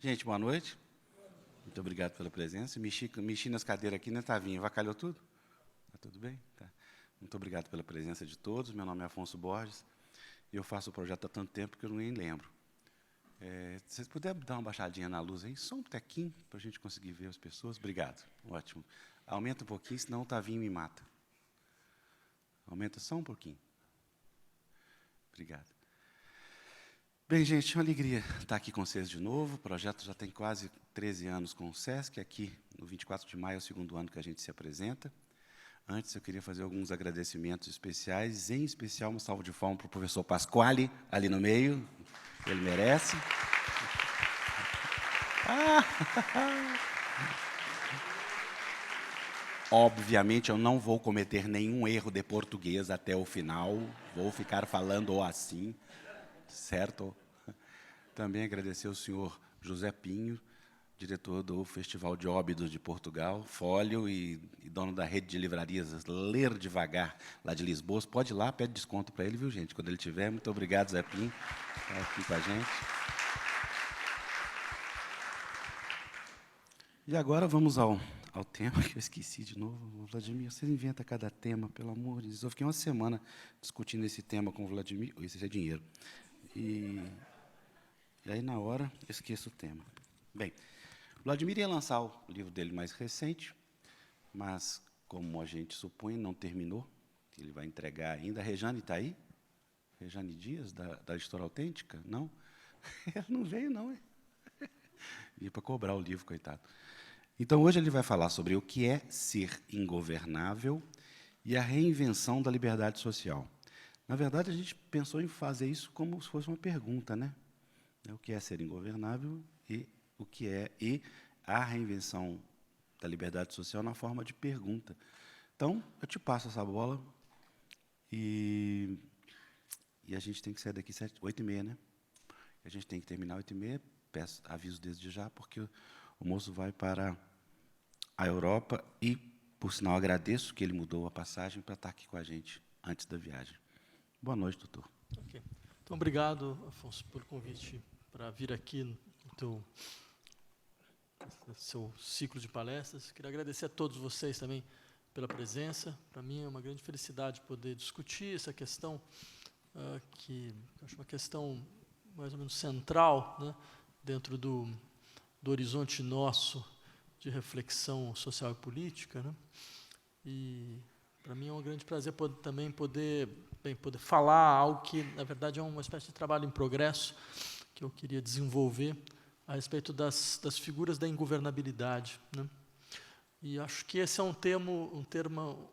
Gente, boa noite. Muito obrigado pela presença. Mexi nas cadeiras aqui, né, Tavinha? Avacalhou tudo? Está tudo bem? Tá. Muito obrigado pela presença de todos. Meu nome é Afonso Borges e eu faço o projeto há tanto tempo que eu nem lembro. Se vocês puderem dar uma baixadinha na luz aí, só um tequinho, para a gente conseguir ver as pessoas. Obrigado. Ótimo. Aumenta um pouquinho, senão o Tavinho me mata. Aumenta só um pouquinho. Obrigado. Bem, gente, é uma alegria estar aqui com vocês de novo. O projeto já tem quase 13 anos com o SESC. Aqui, no 24 de maio, é o segundo ano que a gente se apresenta. Antes, eu queria fazer alguns agradecimentos especiais, em especial uma salva de palmas para o professor Pasquale, ali no meio. Ele merece. Obviamente, eu não vou cometer nenhum erro de português até o final. Vou ficar falando assim. Certo? Também agradecer ao senhor José Pinho, diretor do Festival de Óbidos de Portugal, Fólio e dono da rede de livrarias Ler Devagar, lá de Lisboa. Pode ir lá, pede desconto para ele, viu, gente? Quando ele tiver. Muito obrigado, Zé Pinho, por estar aqui com a gente. E agora vamos ao tema, que eu esqueci de novo. Vladimir, você inventa cada tema, pelo amor de Deus. Eu fiquei uma semana discutindo esse tema com o Vladimir. Isso é dinheiro. E aí, na hora, eu esqueço o tema. Bem, o Vladimir ia lançar o livro dele mais recente, mas, como a gente supõe, não terminou. Ele vai entregar ainda. A Rejane está aí? Rejane Dias, da Editora Autêntica? Não? Ela não veio, não. Ia para cobrar o livro, coitado. Então, hoje ele vai falar sobre o que é ser ingovernável e a reinvenção da liberdade social. Na verdade, a gente pensou em fazer isso como se fosse uma pergunta, né? O que é ser ingovernável e o que é a reinvenção da liberdade social na forma de pergunta. Então, eu te passo essa bola e a gente tem que sair daqui 8h30, né? A gente tem que terminar 8h30, peço aviso desde já, porque o moço vai para a Europa e, por sinal, agradeço que ele mudou a passagem para estar aqui com a gente antes da viagem. Boa noite, doutor. Okay. Então, obrigado, Afonso, pelo convite para vir aqui no seu ciclo de palestras. Queria agradecer a todos vocês também pela presença. Para mim é uma grande felicidade poder discutir essa questão, que eu acho uma questão mais ou menos central, né, dentro do horizonte nosso de reflexão social e política, né? E para mim é um grande prazer também poder falar algo que, na verdade, é uma espécie de trabalho em progresso que eu queria desenvolver a respeito das figuras da ingovernabilidade, né? E acho que esse é um termo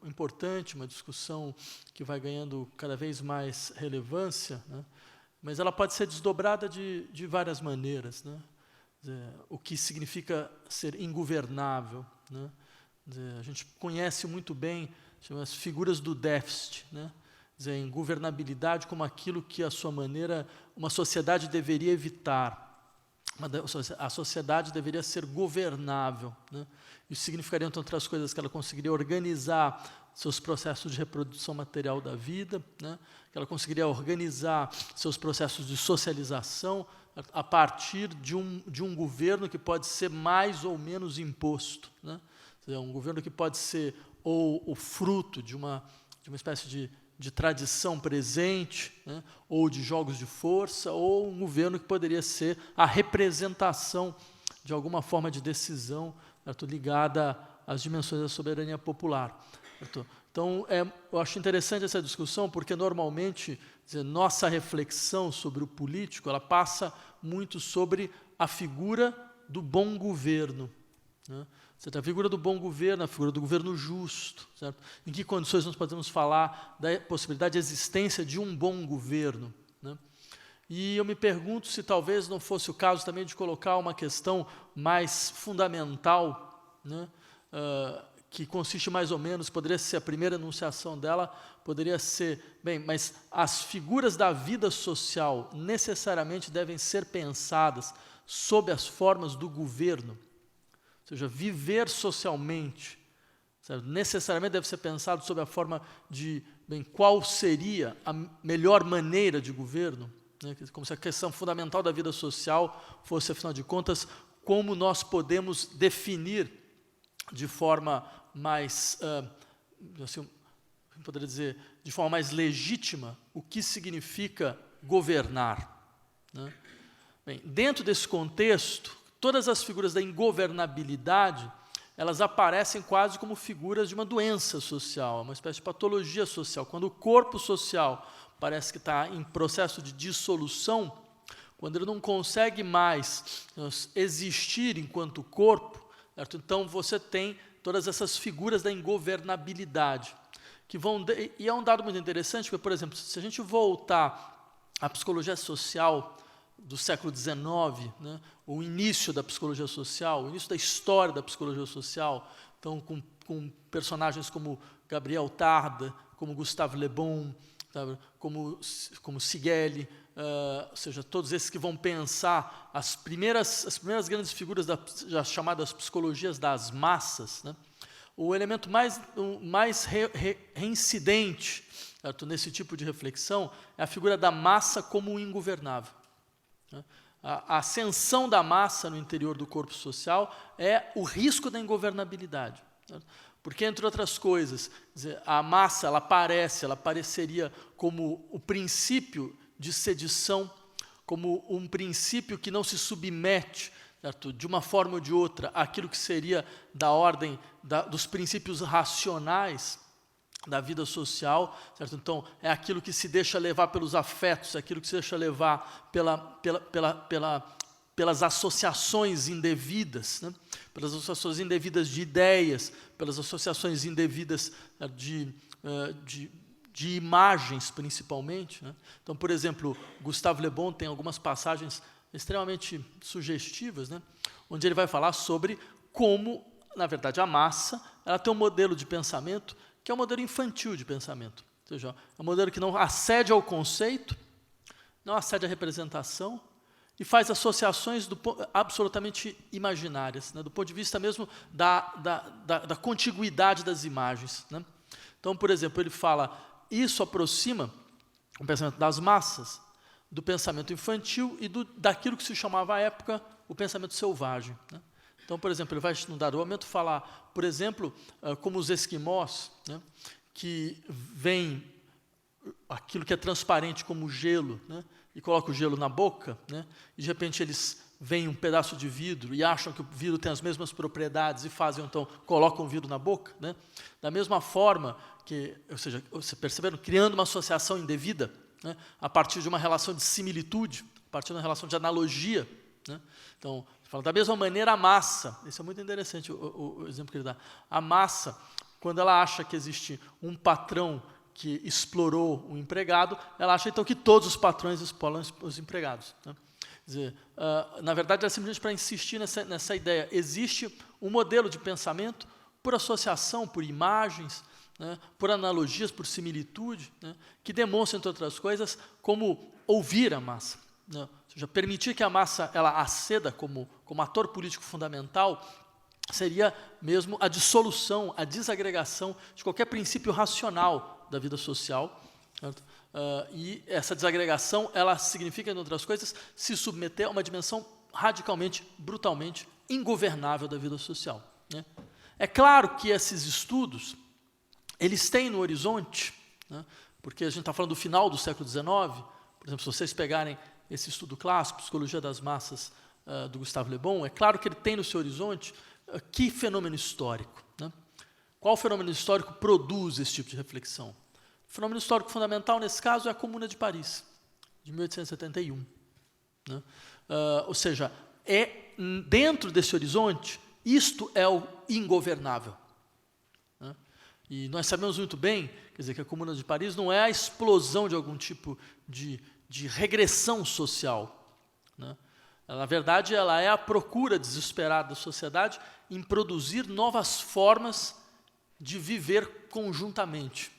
importante, uma discussão que vai ganhando cada vez mais relevância, né? Mas ela pode ser desdobrada de várias maneiras, né? O que significa ser ingovernável, né? A gente conhece muito bem as figuras do déficit, né? Em governabilidade como aquilo que, à sua maneira, uma sociedade deveria evitar. A sociedade deveria ser governável, né? Isso significaria, entre outras coisas, que ela conseguiria organizar seus processos de reprodução material da vida, né? Que ela conseguiria organizar seus processos de socialização a partir de um governo que pode ser mais ou menos imposto, né? Um governo que pode ser ou o fruto de uma espécie de tradição presente, né, ou de jogos de força, ou um governo que poderia ser a representação de alguma forma de decisão, certo, ligada às dimensões da soberania popular. Certo? Então, eu acho interessante essa discussão, porque, normalmente, nossa reflexão sobre o político ela passa muito sobre a figura do bom governo, né? A figura do bom governo, a figura do governo justo, certo? Em que condições nós podemos falar da possibilidade de existência de um bom governo, né? E eu me pergunto se talvez não fosse o caso também de colocar uma questão mais fundamental, né? Que consiste mais ou menos, poderia ser a primeira enunciação dela, poderia ser, bem, mas as figuras da vida social necessariamente devem ser pensadas sob as formas do governo. Ou seja, viver socialmente, certo? Necessariamente deve ser pensado sob a forma de, bem, qual seria a melhor maneira de governo, né? Como se a questão fundamental da vida social fosse, afinal de contas, como nós podemos definir de forma mais, assim, poderia dizer, de forma mais legítima, o que significa governar, né? Bem, dentro desse contexto, todas as figuras da ingovernabilidade, elas aparecem quase como figuras de uma doença social, uma espécie de patologia social. Quando o corpo social parece que está em processo de dissolução, quando ele não consegue mais existir enquanto corpo, certo? Então você tem todas essas figuras da ingovernabilidade, que vão e é um dado muito interessante, porque, por exemplo, se a gente voltar à psicologia social do século XIX, né, o início da psicologia social, o início da história da psicologia social, então com personagens como Gabriel Tarda, como Gustave Le Bon, sabe, como Sigelli, ou seja, todos esses que vão pensar as primeiras grandes figuras das chamadas psicologias das massas, né? O elemento mais reincidente, certo, nesse tipo de reflexão é a figura da massa como ingovernável, né? A ascensão da massa no interior do corpo social é o risco da ingovernabilidade, certo? Porque, entre outras coisas, a massa ela pareceria como o princípio de sedição, como um princípio que não se submete, certo, de uma forma ou de outra, àquilo que seria da ordem dos princípios racionais da vida social, certo? Então, é aquilo que se deixa levar pelos afetos, é aquilo que se deixa levar pelas associações indevidas, né? Pelas associações indevidas de ideias, pelas associações indevidas de imagens, principalmente, né? Então, por exemplo, Gustave Le Bon tem algumas passagens extremamente sugestivas, né? Onde ele vai falar sobre como, na verdade, a massa ela tem um modelo de pensamento que é um modelo infantil de pensamento. Ou seja, é um modelo que não acede ao conceito, não acede à representação, e faz associações absolutamente imaginárias, né, do ponto de vista mesmo da contiguidade das imagens, né? Então, por exemplo, ele fala, isso aproxima o pensamento das massas do pensamento infantil e daquilo que se chamava à época o pensamento selvagem, né? Então, por exemplo, ele vai, num dado momento, falar, por exemplo, como os esquimós, né, que veem aquilo que é transparente como gelo, né, e colocam o gelo na boca, né, e de repente eles veem um pedaço de vidro e acham que o vidro tem as mesmas propriedades e fazem, então, colocam o vidro na boca, né? Da mesma forma que, ou seja, vocês perceberam, criando uma associação indevida, né, a partir de uma relação de similitude, a partir de uma relação de analogia, né? Então, fala, da mesma maneira a massa, isso é muito interessante o exemplo que ele dá, a massa, quando ela acha que existe um patrão que explorou o empregado, ela acha então que todos os patrões exploram os empregados, né? Quer dizer, na verdade é simplesmente para insistir nessa ideia, existe um modelo de pensamento por associação, por imagens, né, por analogias, por similitude, né, que demonstra, entre outras coisas, como ouvir a massa, né? Ou seja, permitir que a massa ela aceda como ator político fundamental seria mesmo a dissolução, a desagregação de qualquer princípio racional da vida social, certo? E essa desagregação, ela significa, entre outras coisas, se submeter a uma dimensão radicalmente, brutalmente ingovernável da vida social, né? É claro que esses estudos, eles têm no horizonte, né, porque a gente está falando do final do século XIX, por exemplo, se vocês pegarem esse estudo clássico, Psicologia das Massas, do Gustave Le Bon, é claro que ele tem no seu horizonte que fenômeno histórico, né? Qual fenômeno histórico produz esse tipo de reflexão? O fenômeno histórico fundamental, nesse caso, é a Comuna de Paris, de 1871. Né? Ou seja, dentro desse horizonte, isto é o ingovernável, né? E nós sabemos muito bem, quer dizer, que a Comuna de Paris não é a explosão de algum tipo de regressão social, né? Na verdade, ela é a procura desesperada da sociedade em produzir novas formas de viver conjuntamente,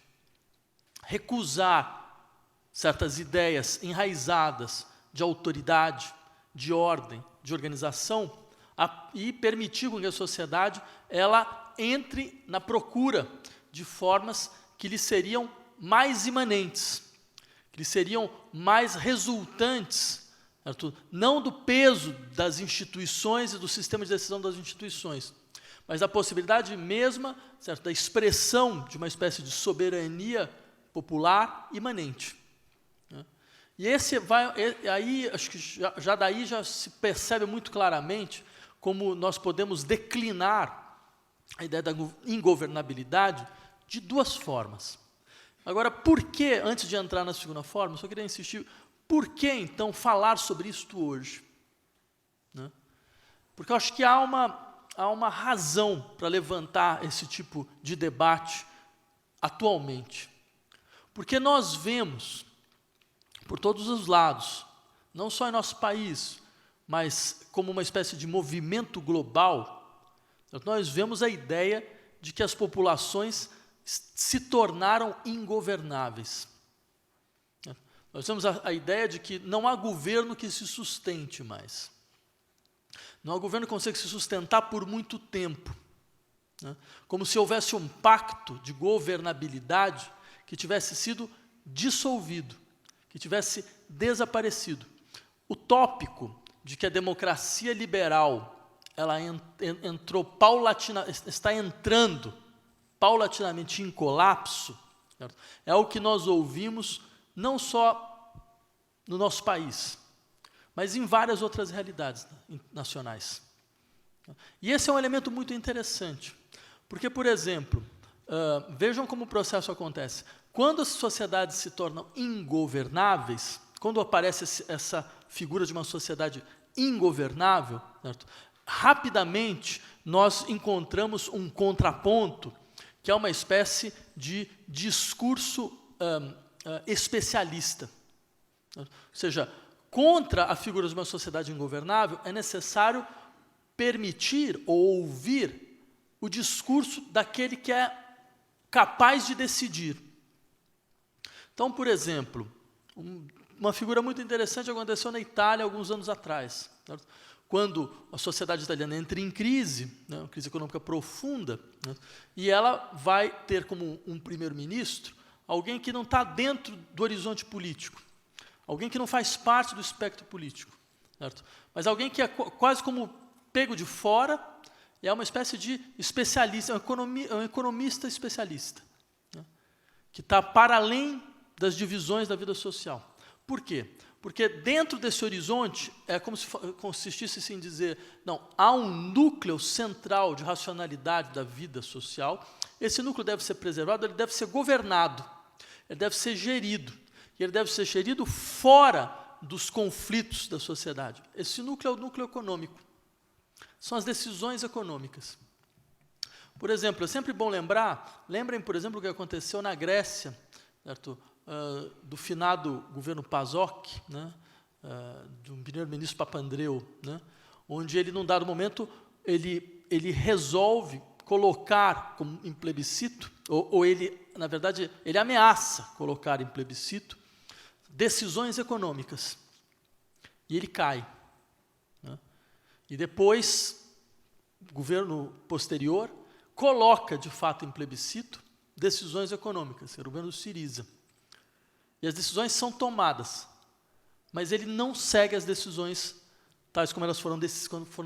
recusar certas ideias enraizadas de autoridade, de ordem, de organização, e permitir que a sociedade ela entre na procura de formas que lhe seriam mais imanentes, que lhe seriam mais resultantes, certo? Não do peso das instituições e do sistema de decisão das instituições, mas da possibilidade mesma, certo, da expressão de uma espécie de soberania popular imanente. Né? E aí acho que já daí já se percebe muito claramente como nós podemos declinar a ideia da ingovernabilidade de duas formas. Agora, por que, antes de entrar na segunda forma, eu só queria insistir, por que, então, falar sobre isto hoje? Né? Porque eu acho que há uma razão para levantar esse tipo de debate atualmente. Porque nós vemos, por todos os lados, não só em nosso país, mas como uma espécie de movimento global, nós vemos a ideia de que as populações se tornaram ingovernáveis. Nós temos a ideia de que não há governo que se sustente mais. Não há governo que consiga se sustentar por muito tempo. Né? Como se houvesse um pacto de governabilidade que tivesse sido dissolvido, que tivesse desaparecido. O tópico de que a democracia liberal ela está entrando paulatinamente em colapso, certo? É o que nós ouvimos não só no nosso país, mas em várias outras realidades nacionais. E esse é um elemento muito interessante, porque, por exemplo, vejam como o processo acontece. Quando as sociedades se tornam ingovernáveis, quando aparece essa figura de uma sociedade ingovernável, certo? Rapidamente nós encontramos um contraponto, que é uma espécie de discurso especialista. Ou seja, contra a figura de uma sociedade ingovernável, é necessário permitir ou ouvir o discurso daquele que é capaz de decidir. Então, por exemplo, uma figura muito interessante aconteceu na Itália alguns anos atrás, certo? Quando a sociedade italiana entra em crise, né, uma crise econômica profunda, né, e ela vai ter como um primeiro-ministro alguém que não está dentro do horizonte político, alguém que não faz parte do espectro político, certo? Mas alguém que é quase como pego de fora, e é uma espécie de especialista, um economista especialista, né, que está para além das divisões da vida social. Por quê? Porque dentro desse horizonte, é como se consistisse em dizer, não, há um núcleo central de racionalidade da vida social, esse núcleo deve ser preservado, ele deve ser governado, ele deve ser gerido, e ele deve ser gerido fora dos conflitos da sociedade. Esse núcleo é o núcleo econômico, são as decisões econômicas. Por exemplo, é sempre bom lembrem, por exemplo, o que aconteceu na Grécia, certo? Do finado governo PASOK, né, do primeiro-ministro Papandreou, né, onde ele, num dado momento, ele resolve colocar em plebiscito, ou ele, na verdade, ele ameaça colocar em plebiscito decisões econômicas. E ele cai. Né, e depois, o governo posterior coloca, de fato, em plebiscito decisões econômicas, era o governo do Syriza. E as decisões são tomadas, mas ele não segue as decisões tais como elas foram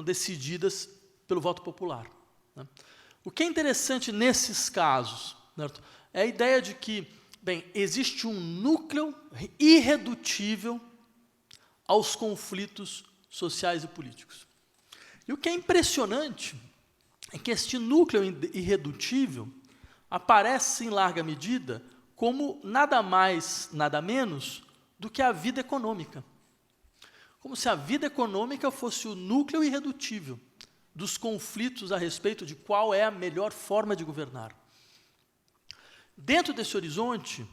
decididas pelo voto popular. Né? O que é interessante nesses casos, certo? É a ideia de que, bem, existe um núcleo irredutível aos conflitos sociais e políticos. E o que é impressionante é que este núcleo irredutível aparece, em larga medida, como nada mais, nada menos do que a vida econômica. Como se a vida econômica fosse o núcleo irredutível dos conflitos a respeito de qual é a melhor forma de governar. Dentro desse horizonte,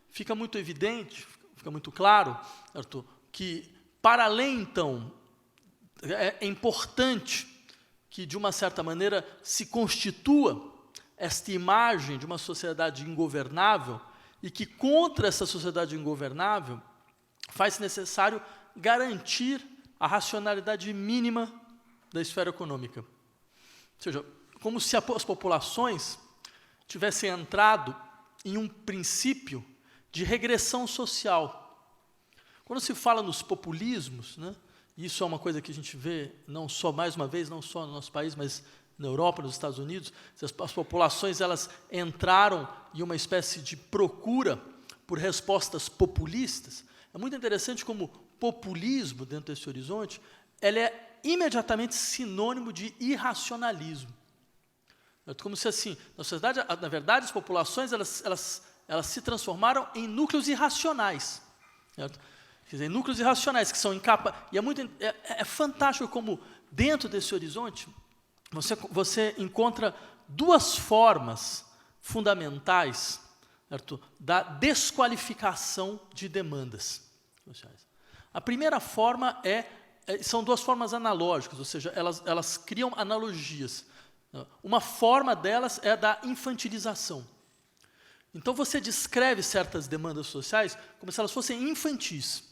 fica muito evidente, fica muito claro, certo, que, para além, então, é importante que, de uma certa maneira, se constitua esta imagem de uma sociedade ingovernável, e que contra essa sociedade ingovernável faz necessário garantir a racionalidade mínima da esfera econômica. Ou seja, como se as populações tivessem entrado em um princípio de regressão social. Quando se fala nos populismos, né, isso é uma coisa que a gente vê, não só, mais uma vez, não só no nosso país, mas na Europa, nos Estados Unidos, as populações elas entraram em uma espécie de procura por respostas populistas. É muito interessante como populismo, dentro desse horizonte, ele é imediatamente sinônimo de irracionalismo. É como se, assim, na sociedade, na verdade, as populações elas se transformaram em núcleos irracionais. Certo? Quer dizer, núcleos irracionais que são incapazes. E é fantástico como, dentro desse horizonte, você encontra duas formas fundamentais, certo, da desqualificação de demandas sociais. A primeira forma são duas formas analógicas, ou seja, elas criam analogias. Uma forma delas é a da infantilização. Então, você descreve certas demandas sociais como se elas fossem infantis.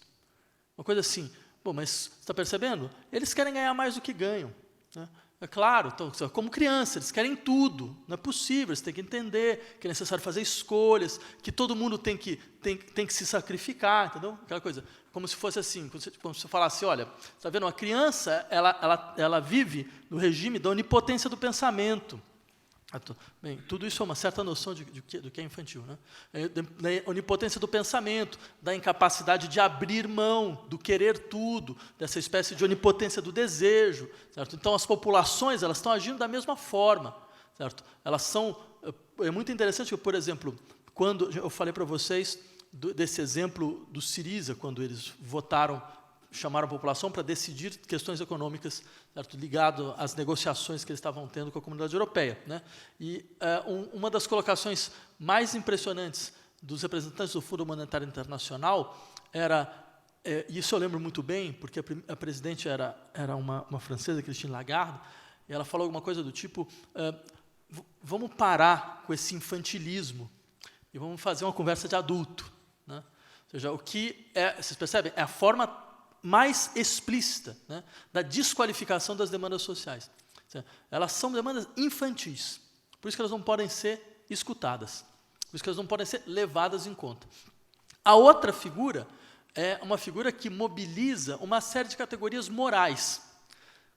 Uma coisa assim, bom, mas você está percebendo? Eles querem ganhar mais do que ganham. Né? É claro, então, como criança, eles querem tudo. Não é possível, eles têm que entender que é necessário fazer escolhas, que todo mundo tem que se sacrificar, entendeu? Aquela coisa, como se fosse assim, como se falasse, olha, está vendo, uma criança, ela vive no regime da onipotência do pensamento. Bem, tudo isso é uma certa noção do que é infantil, né? Da onipotência do pensamento, da incapacidade de abrir mão, do querer tudo, dessa espécie de onipotência do desejo, certo? Então, as populações elas estão agindo da mesma forma, certo? Elas são... É muito interessante que, por exemplo, quando eu falei para vocês desse exemplo do Syriza, quando eles chamaram a população para decidir questões econômicas, certo, ligado às negociações que eles estavam tendo com a comunidade europeia, né? E uma das colocações mais impressionantes dos representantes do Fundo Monetário Internacional era, isso eu lembro muito bem, porque a presidente era uma francesa, Christine Lagarde, e ela falou alguma coisa do tipo, vamos parar com esse infantilismo e vamos fazer uma conversa de adulto. Né? Ou seja, vocês percebem? É a forma mais explícita, né, da desqualificação das demandas sociais. Elas são demandas infantis, por isso que elas não podem ser escutadas, por isso que elas não podem ser levadas em conta. A outra figura é uma figura que mobiliza uma série de categorias morais,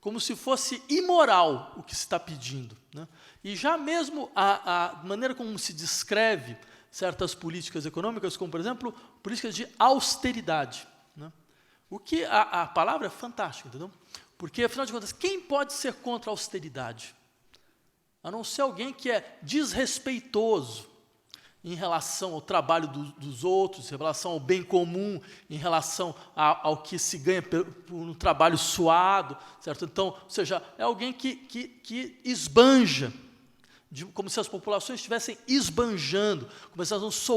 como se fosse imoral o que se está pedindo. Né? E já mesmo a maneira como se descreve certas políticas econômicas, como, por exemplo, políticas de austeridade. Né? O que a palavra é fantástica, entendeu? Porque, afinal de contas, quem pode ser contra a austeridade? A não ser alguém que é desrespeitoso em relação ao trabalho dos outros, em relação ao bem comum, em relação ao que se ganha por um trabalho suado, certo? Então, ou seja, é alguém que esbanja, como se as populações estivessem esbanjando, como se elas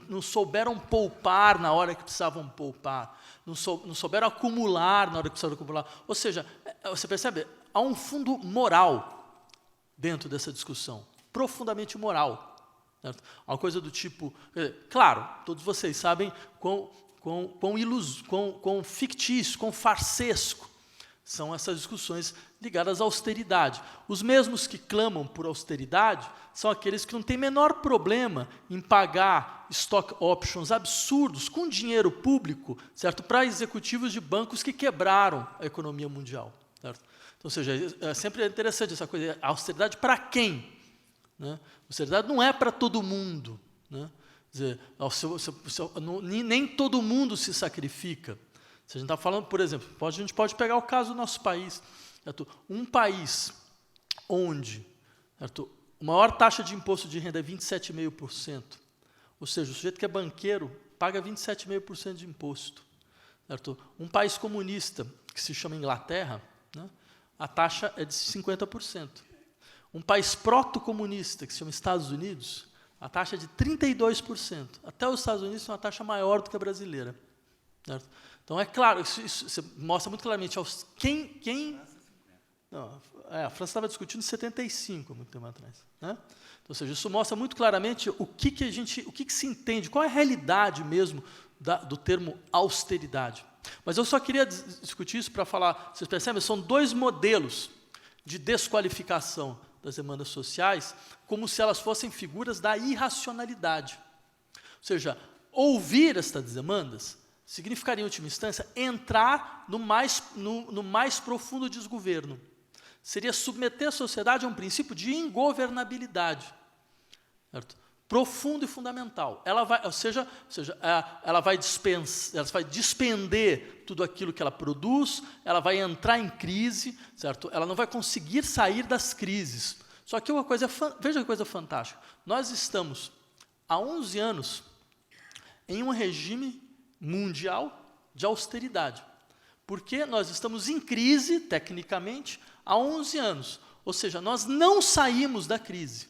não souberam poupar na hora que precisavam poupar, não souberam acumular na hora que precisavam acumular. Ou seja, você percebe, há um fundo moral dentro dessa discussão, profundamente moral. Certo? Uma coisa do tipo, claro, todos vocês sabem quão fictício, quão farsesco são essas discussões ligadas à austeridade. Os mesmos que clamam por austeridade são aqueles que não têm menor problema em pagar stock options absurdos com dinheiro público, certo, para executivos de bancos que quebraram a economia mundial. Certo? Então, ou seja, é sempre interessante essa coisa, a austeridade para quem? Né? A austeridade não é para todo mundo. Né? Quer dizer, nem todo mundo se sacrifica. Se a gente está falando, por exemplo, a gente pode pegar o caso do nosso país. Certo? Um país onde, certo, a maior taxa de imposto de renda é 27,5%. Ou seja, o sujeito que é banqueiro paga 27,5% de imposto. Certo? Um país comunista, que se chama Inglaterra, né, a taxa é de 50%. Um país proto-comunista, que se chama Estados Unidos, a taxa é de 32%. Até os Estados Unidos tem uma taxa maior do que a brasileira. Certo? Então, é claro, isso mostra muito claramente não, a França estava discutindo em 75, muito tempo atrás. Né? Então, ou seja, isso mostra muito claramente o que se entende, qual é a realidade mesmo do termo austeridade. Mas eu só queria discutir isso para falar, vocês percebem, são dois modelos de desqualificação das demandas sociais, como se elas fossem figuras da irracionalidade. Ou seja, ouvir estas demandas significaria, em última instância, entrar no mais profundo desgoverno. Seria submeter a sociedade a um princípio de ingovernabilidade, certo? Profundo e fundamental. Ela vai, ela vai despender tudo aquilo que ela produz, ela vai entrar em crise, certo? Ela não vai conseguir sair das crises. Só que veja que coisa fantástica. Nós estamos há 11 anos em um regime mundial de austeridade. Porque nós estamos em crise, tecnicamente, há 11 anos. Ou seja, nós não saímos da crise.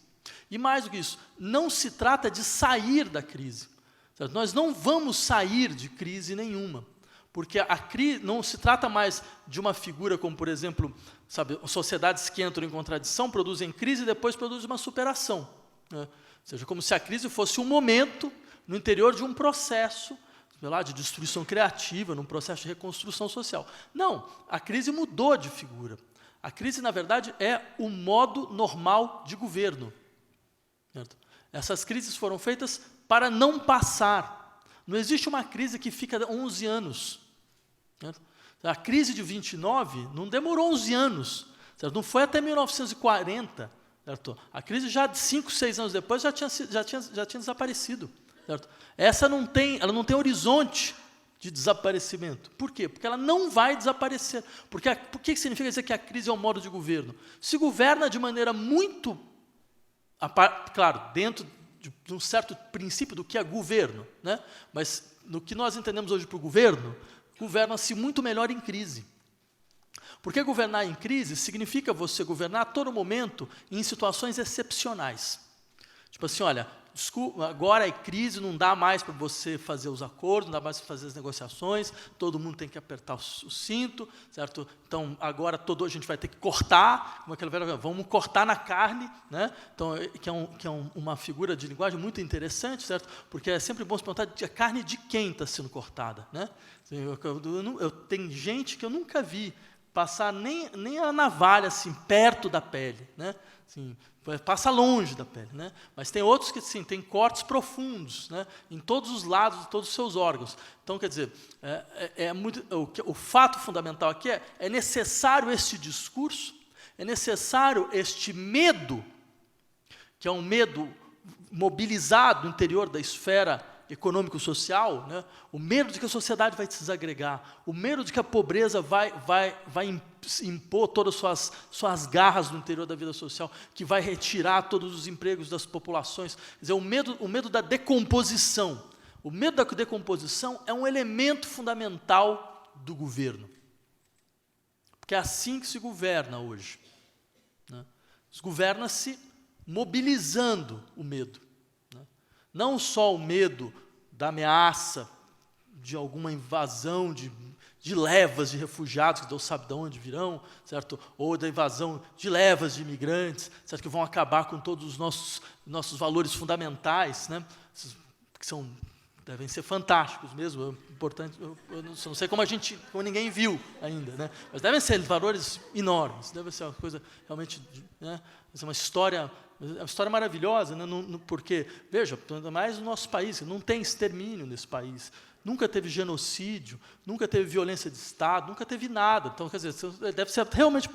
E mais do que isso, não se trata de sair da crise. Certo? Nós não vamos sair de crise nenhuma. Porque a crise não se trata mais de uma figura como, por exemplo, sabe, sociedades que entram em contradição, produzem crise e depois produzem uma superação. Né? Ou seja, como se a crise fosse um momento no interior de um processo de destruição criativa, num processo de reconstrução social. Não, a crise mudou de figura. A crise, na verdade, é o modo normal de governo. Certo? Essas crises foram feitas para não passar. Não existe uma crise que fica 11 anos. Certo? A crise de 29 não demorou 11 anos. Certo? Não foi até 1940. Certo? A crise já de 5, 6 anos depois já tinha desaparecido. Certo? Ela não tem horizonte de desaparecimento. Por quê? Porque ela não vai desaparecer. Por que significa dizer que a crise é um modo de governo? Se governa de maneira muito, claro, dentro de um certo princípio do que é governo, né? Mas no que nós entendemos hoje por governo, governa-se muito melhor em crise. Porque governar em crise significa você governar a todo momento em situações excepcionais. Tipo assim, olha, agora é crise, não dá mais para você fazer os acordos, não dá mais para fazer as negociações, todo mundo tem que apertar o cinto, certo? Então, agora a gente vai ter que cortar, como aquela velha, vamos cortar na carne, né? Então, que é uma figura de linguagem muito interessante, certo? Porque é sempre bom se perguntar a carne de quem está sendo cortada, né? Tem gente que eu nunca vi passar nem a navalha assim, perto da pele, né? Assim, passa longe da pele, né? Mas tem outros que sim, tem cortes profundos, né? Em todos os lados de todos os seus órgãos. Então, quer dizer, o fato fundamental aqui é necessário este discurso, é necessário este medo, que é um medo mobilizado no interior da esfera econômico-social, né? O medo de que a sociedade vai se desagregar, o medo de que a pobreza vai impor todas as suas garras no interior da vida social, que vai retirar todos os empregos das populações. Quer dizer, o medo da decomposição. O medo da decomposição é um elemento fundamental do governo. Porque é assim que se governa hoje. Né? Governa-se mobilizando o medo. Não só o medo da ameaça de alguma invasão de levas de refugiados, que Deus sabe de onde virão, certo? Ou da invasão de levas de imigrantes, certo? Que vão acabar com todos os nossos valores fundamentais, né? Que devem ser fantásticos mesmo, importante. Eu não sei como ninguém viu ainda, né? Mas devem ser valores enormes, deve ser uma coisa realmente, né? Vai ser uma história maravilhosa, né? Porque, veja, ainda mais no nosso país, não tem extermínio nesse país, nunca teve genocídio, nunca teve violência de Estado, nunca teve nada. Então, quer dizer, deve ser realmente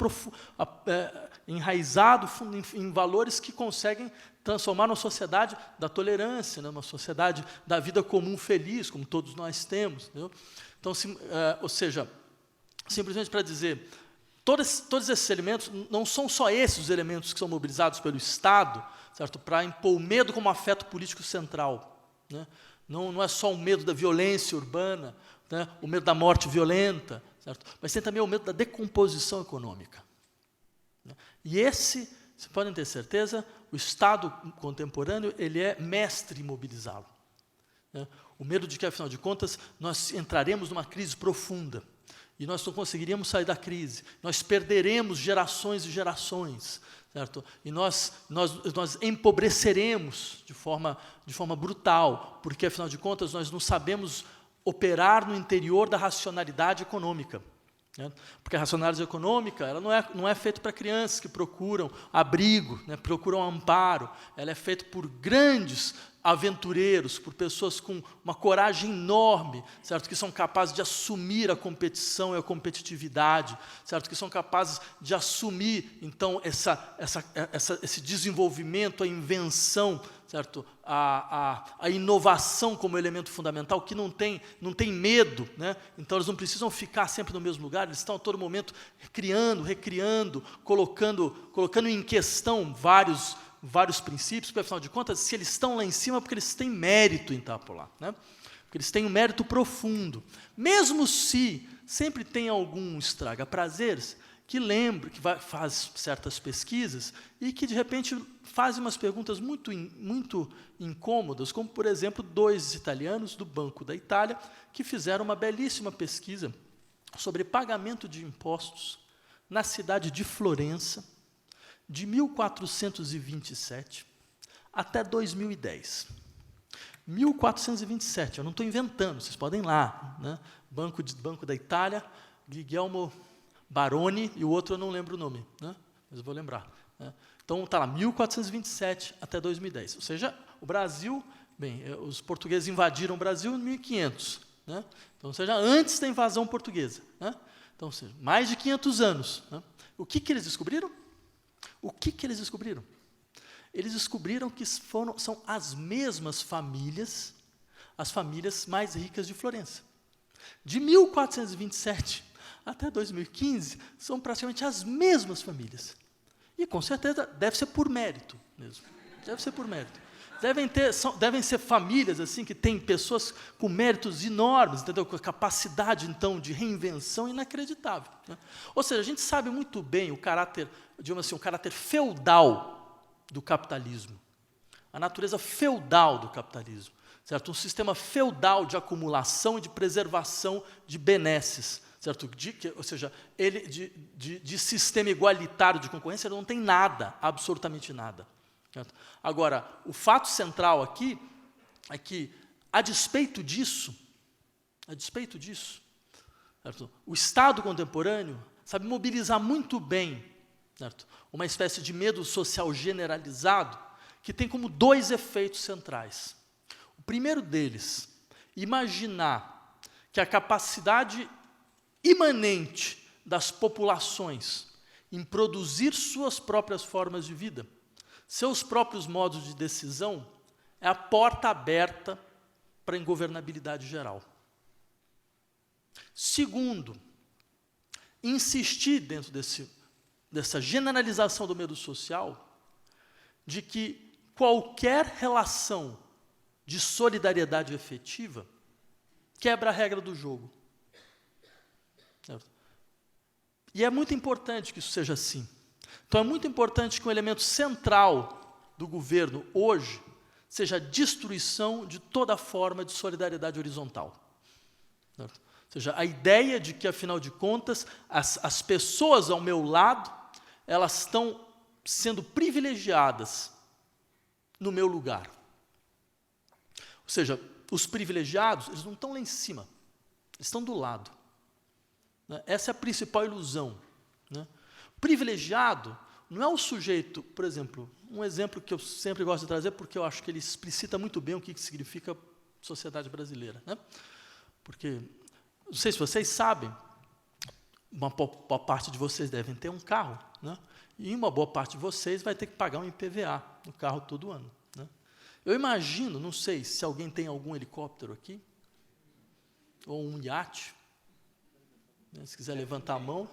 enraizado em valores que conseguem transformar uma sociedade da tolerância, né? Uma sociedade da vida comum feliz, como todos nós temos. Entendeu? Então, ou seja, simplesmente para dizer, todos esses elementos, não são só esses os elementos que são mobilizados pelo Estado, certo? Para impor o medo como afeto político central. Né? Não é só o medo da violência urbana, né? O medo da morte violenta, certo? Mas tem também o medo da decomposição econômica. Né? E esse, vocês podem ter certeza, o Estado contemporâneo ele é mestre em mobilizá-lo. Né? O medo de que, afinal de contas, nós entraremos numa crise profunda. E nós não conseguiríamos sair da crise. Nós perderemos gerações e gerações, certo? E nós empobreceremos de forma brutal, porque, afinal de contas, nós não sabemos operar no interior da racionalidade econômica. Né? Porque a racionalidade econômica ela não é feita para crianças que procuram abrigo, né, procuram amparo. Ela é feita por grandes aventureiros, por pessoas com uma coragem enorme, certo? Que são capazes de assumir a competição e a competitividade, certo? Que são capazes de assumir, então, esse desenvolvimento, a invenção, certo? A inovação como elemento fundamental, que não tem medo, né? Então eles não precisam ficar sempre no mesmo lugar, eles estão a todo momento criando, recriando, colocando em questão vários princípios, porque afinal de contas, se eles estão lá em cima, é porque eles têm mérito em estar por lá, né? Porque eles têm um mérito profundo. Mesmo se sempre tem algum estraga-prazeres que lembra, que faz certas pesquisas e que, de repente, faz umas perguntas muito incômodas, como, por exemplo, 2 italianos do Banco da Itália, que fizeram uma belíssima pesquisa sobre pagamento de impostos na cidade de Florença, de 1427 até 2010. 1427, eu não estou inventando, vocês podem ir lá, né? Banco da Itália, Guglielmo Baroni, e o outro eu não lembro o nome, né? Mas eu vou lembrar. Né? Então, está lá, 1427 até 2010. Ou seja, o Brasil, os portugueses invadiram o Brasil em 1500. Né? Então, ou seja, antes da invasão portuguesa. Né? Então, ou seja, mais de 500 anos. Né? O que eles descobriram? Eles descobriram que são as mesmas famílias, as famílias mais ricas de Florença. De 1427 até 2015, são praticamente as mesmas famílias. E, com certeza, deve ser por mérito mesmo. Deve ser por mérito. Devem ser famílias assim que têm pessoas com méritos enormes, entendeu? Com a capacidade, então, de reinvenção inacreditável. Né? Ou seja, a gente sabe muito bem o caráter, digamos assim, o caráter feudal do capitalismo. A natureza feudal do capitalismo. Certo? Um sistema feudal de acumulação e de preservação de benesses. Certo? Ou seja, ele de sistema igualitário de concorrência ele não tem nada, absolutamente nada. Certo? Agora, o fato central aqui é que, a despeito disso, certo? O Estado contemporâneo sabe mobilizar muito bem, certo? Uma espécie de medo social generalizado que tem como 2 efeitos centrais. O primeiro deles, imaginar que a capacidade imanente das populações em produzir suas próprias formas de vida, seus próprios modos de decisão, é a porta aberta para a ingovernabilidade geral. Segundo, insistir dentro dessa generalização do medo social, de que qualquer relação de solidariedade efetiva quebra a regra do jogo. Certo? E é muito importante que isso seja assim. Então, é muito importante que um elemento central do governo hoje seja a destruição de toda forma de solidariedade horizontal. Certo? Ou seja, a ideia de que, afinal de contas, as pessoas ao meu lado, elas estão sendo privilegiadas no meu lugar. Ou seja, os privilegiados, eles não estão lá em cima, eles estão do lado. Essa é a principal ilusão. Né? Privilegiado não é o sujeito, por exemplo, um exemplo que eu sempre gosto de trazer, porque eu acho que ele explicita muito bem o que significa sociedade brasileira. Né? Porque, não sei se vocês sabem, uma boa parte de vocês devem ter um carro, né? E uma boa parte de vocês vai ter que pagar um IPVA no carro todo ano. Né? Eu imagino, não sei, se alguém tem algum helicóptero aqui, ou um iate, né? Se quiser levantar a mão,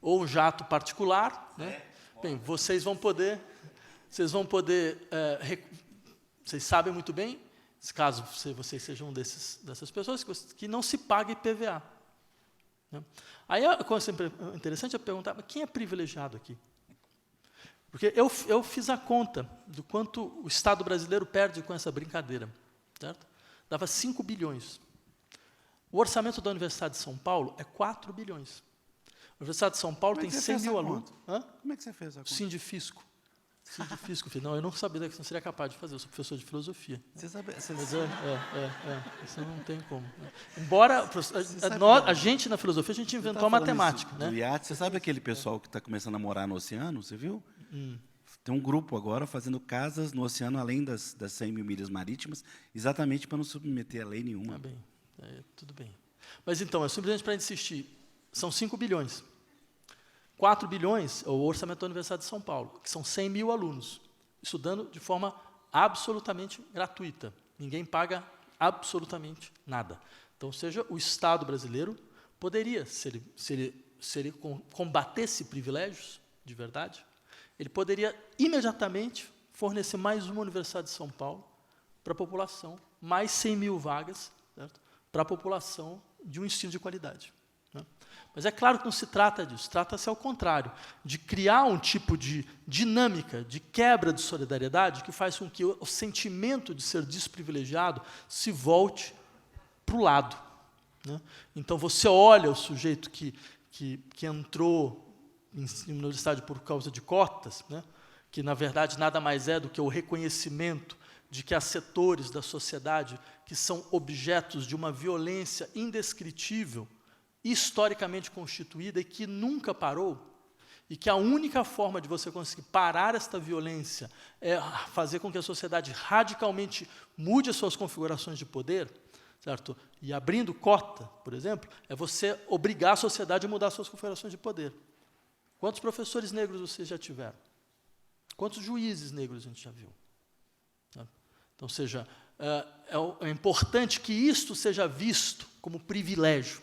ou um jato particular, né? Bem, vocês vão poder, vocês sabem muito bem, caso vocês sejam dessas pessoas, que não se paga IPVA. Né? Aí a coisa interessante é perguntar, mas quem é privilegiado aqui? Porque eu fiz a conta do quanto o Estado brasileiro perde com essa brincadeira. Certo? Dava 5 bilhões. O orçamento da Universidade de São Paulo é 4 bilhões. A Universidade de São Paulo tem 100 mil alunos. Como é que você fez a conta? Sindifisco. de físico. Não, eu não sabia que não seria capaz de fazer, eu sou professor de filosofia. Você sabe... Mas isso não tem como. Embora a gente na filosofia, a gente inventou a matemática. Né? Do iate, você sabe aquele pessoal que está começando a morar no oceano, você viu? Tem um grupo agora fazendo casas no oceano, além das 100 mil milhas marítimas, exatamente para não submeter a lei nenhuma. Ah, bem, tudo bem. Mas então, é simplesmente para insistir, são 5 bilhões. 4 bilhões é o orçamento da Universidade de São Paulo, que são 100 mil alunos, estudando de forma absolutamente gratuita. Ninguém paga absolutamente nada. Então, ou seja, o Estado brasileiro poderia, se ele combatesse privilégios de verdade, ele poderia imediatamente fornecer mais uma Universidade de São Paulo para a população, mais 100 mil vagas, certo? Para a população de um ensino de qualidade. Né? Mas é claro que não se trata disso, trata-se ao contrário, de criar um tipo de dinâmica, de quebra de solidariedade, que faz com que o sentimento de ser desprivilegiado se volte para o lado. Né? Então, você olha o sujeito que entrou em universidade por causa de cotas, né? Que, na verdade, nada mais é do que o reconhecimento de que há setores da sociedade que são objetos de uma violência indescritível, historicamente constituída e que nunca parou, e que a única forma de você conseguir parar esta violência é fazer com que a sociedade radicalmente mude as suas configurações de poder, certo? E abrindo cota, por exemplo, é você obrigar a sociedade a mudar as suas configurações de poder. Quantos professores negros vocês já tiveram? Quantos juízes negros a gente já viu? Então, ou seja, é importante que isto seja visto como privilégio,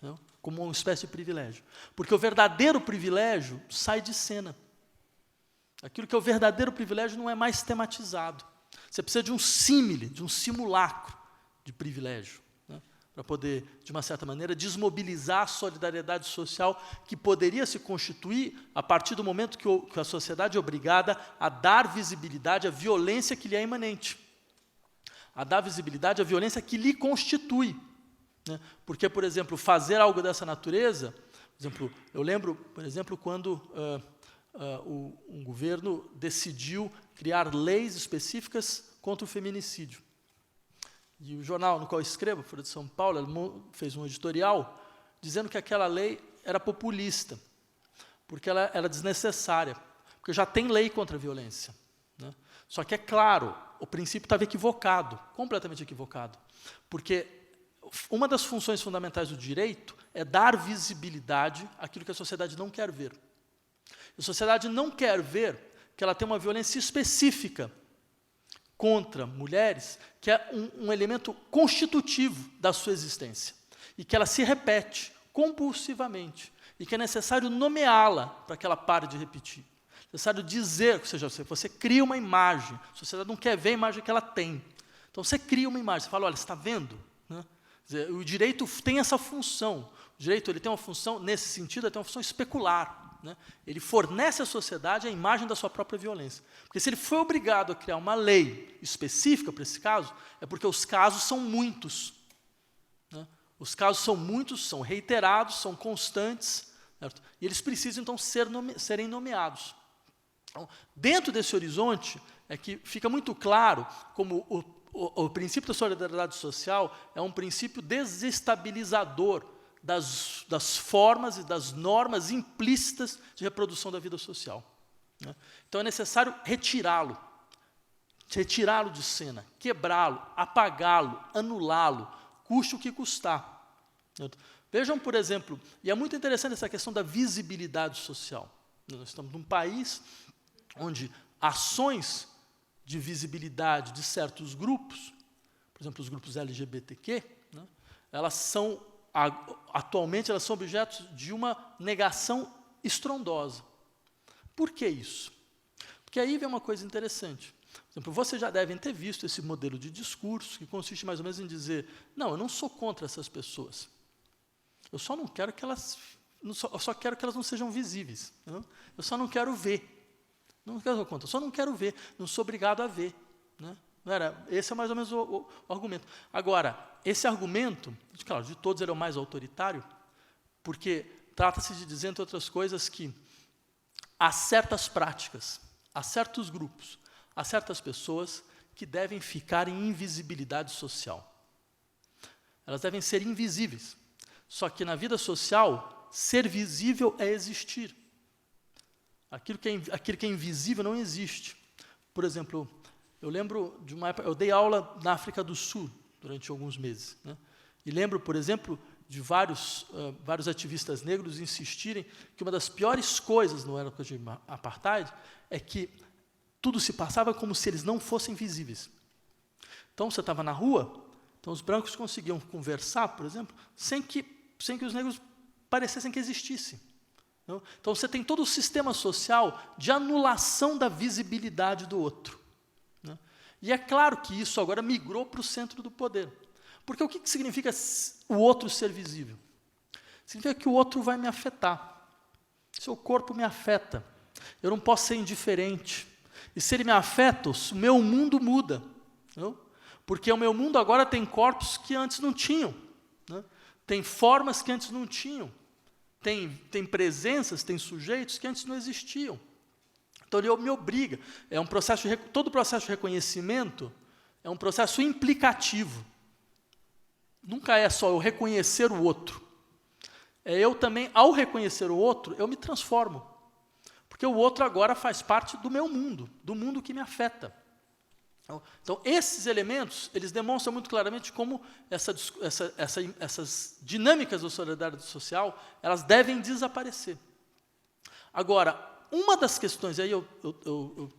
né? Como uma espécie de privilégio. Porque o verdadeiro privilégio sai de cena. Aquilo que é o verdadeiro privilégio não é mais tematizado. Você precisa de um símile, de um simulacro de privilégio, né? Para poder, de uma certa maneira, desmobilizar a solidariedade social que poderia se constituir a partir do momento que a sociedade é obrigada a dar visibilidade à violência que lhe é imanente, a dar visibilidade à violência que lhe constitui. Né? Porque, por exemplo, fazer algo dessa natureza, por exemplo, eu lembro, por exemplo, quando um governo decidiu criar leis específicas contra o feminicídio. E o jornal no qual eu escrevo, Folha de São Paulo, fez um editorial dizendo que aquela lei era populista, porque ela era desnecessária, porque já tem lei contra a violência. Né? Só que, é claro, o princípio estava equivocado, completamente equivocado, porque uma das funções fundamentais do direito é dar visibilidade àquilo que a sociedade não quer ver. A sociedade não quer ver que ela tem uma violência específica contra mulheres, que é um elemento constitutivo da sua existência, e que ela se repete compulsivamente, e que é necessário nomeá-la para que ela pare de repetir. É necessário dizer, ou seja, você cria uma imagem, a sociedade não quer ver a imagem que ela tem. Então, você cria uma imagem, você fala, olha, você está vendo? Né? Quer dizer, o direito tem essa função. O direito ele tem uma função, nesse sentido, ele tem uma função especular. Né? Ele fornece à sociedade a imagem da sua própria violência. Porque se ele foi obrigado a criar uma lei específica para esse caso, é porque os casos são muitos. Né? Os casos são muitos, são reiterados, são constantes, certo? E eles precisam, então, serem nomeados. Então, dentro desse horizonte, é que fica muito claro como o princípio da solidariedade social é um princípio desestabilizador das formas e das normas implícitas de reprodução da vida social. Né? Então, é necessário retirá-lo de cena, quebrá-lo, apagá-lo, anulá-lo, custe o que custar. Certo? Vejam, por exemplo, e é muito interessante essa questão da visibilidade social. Nós estamos num país onde ações de visibilidade de certos grupos, por exemplo, os grupos LGBTQ, né, atualmente elas são objetos de uma negação estrondosa. Por que isso? Porque aí vem uma coisa interessante. Por exemplo, vocês já devem ter visto esse modelo de discurso, que consiste mais ou menos em dizer, não, eu não sou contra essas pessoas. Eu só não quero que elas, eu só quero que elas não sejam visíveis. Não? Eu só não quero ver. Não quero conta, eu só não quero ver, não sou obrigado a ver. Né? Esse é mais ou menos o argumento. Agora, esse argumento, claro, de todos ele é o mais autoritário, porque trata-se de dizer, entre outras coisas, que há certas práticas, há certos grupos, há certas pessoas que devem ficar em invisibilidade social. Elas devem ser invisíveis. Só que na vida social, ser visível é existir. Aquilo que é invisível não existe. Por exemplo, eu lembro de uma época, eu dei aula na África do Sul durante alguns meses, né? E lembro, por exemplo, de vários ativistas negros insistirem que uma das piores coisas no época de apartheid é que tudo se passava como se eles não fossem visíveis. Então, você estava na rua, então os brancos conseguiam conversar, por exemplo, sem que os negros parecessem que existissem. Não? Então, você tem todo o sistema social de anulação da visibilidade do outro. Né? E é claro que isso agora migrou para o centro do poder. Porque o que significa o outro ser visível? Significa que o outro vai me afetar. Seu corpo me afeta. Eu não posso ser indiferente. E se ele me afeta, o meu mundo muda. Não? Porque o meu mundo agora tem corpos que antes não tinham. Né? Tem formas que antes não tinham. Tem presenças, tem sujeitos que antes não existiam. Então, ele me obriga. Todo processo de reconhecimento é um processo implicativo. Nunca é só eu reconhecer o outro. É eu também, ao reconhecer o outro, eu me transformo. Porque o outro agora faz parte do meu mundo, do mundo que me afeta. Então, esses elementos, eles demonstram muito claramente como essas dinâmicas da solidariedade social, elas devem desaparecer. Agora, uma das questões, aí eu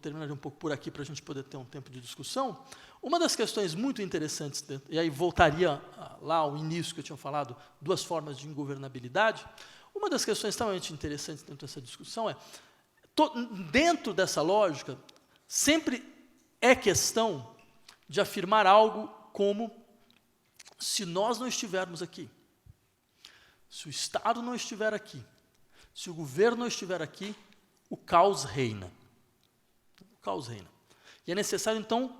terminaria um pouco por aqui para a gente poder ter um tempo de discussão, uma das questões muito interessantes, e aí voltaria lá ao início que eu tinha falado, 2 formas de ingovernabilidade, uma das questões extremamente interessantes dentro dessa discussão é, dentro dessa lógica, sempre é questão de afirmar algo como, se nós não estivermos aqui, se o Estado não estiver aqui, se o governo não estiver aqui, o caos reina. O caos reina. E é necessário, então,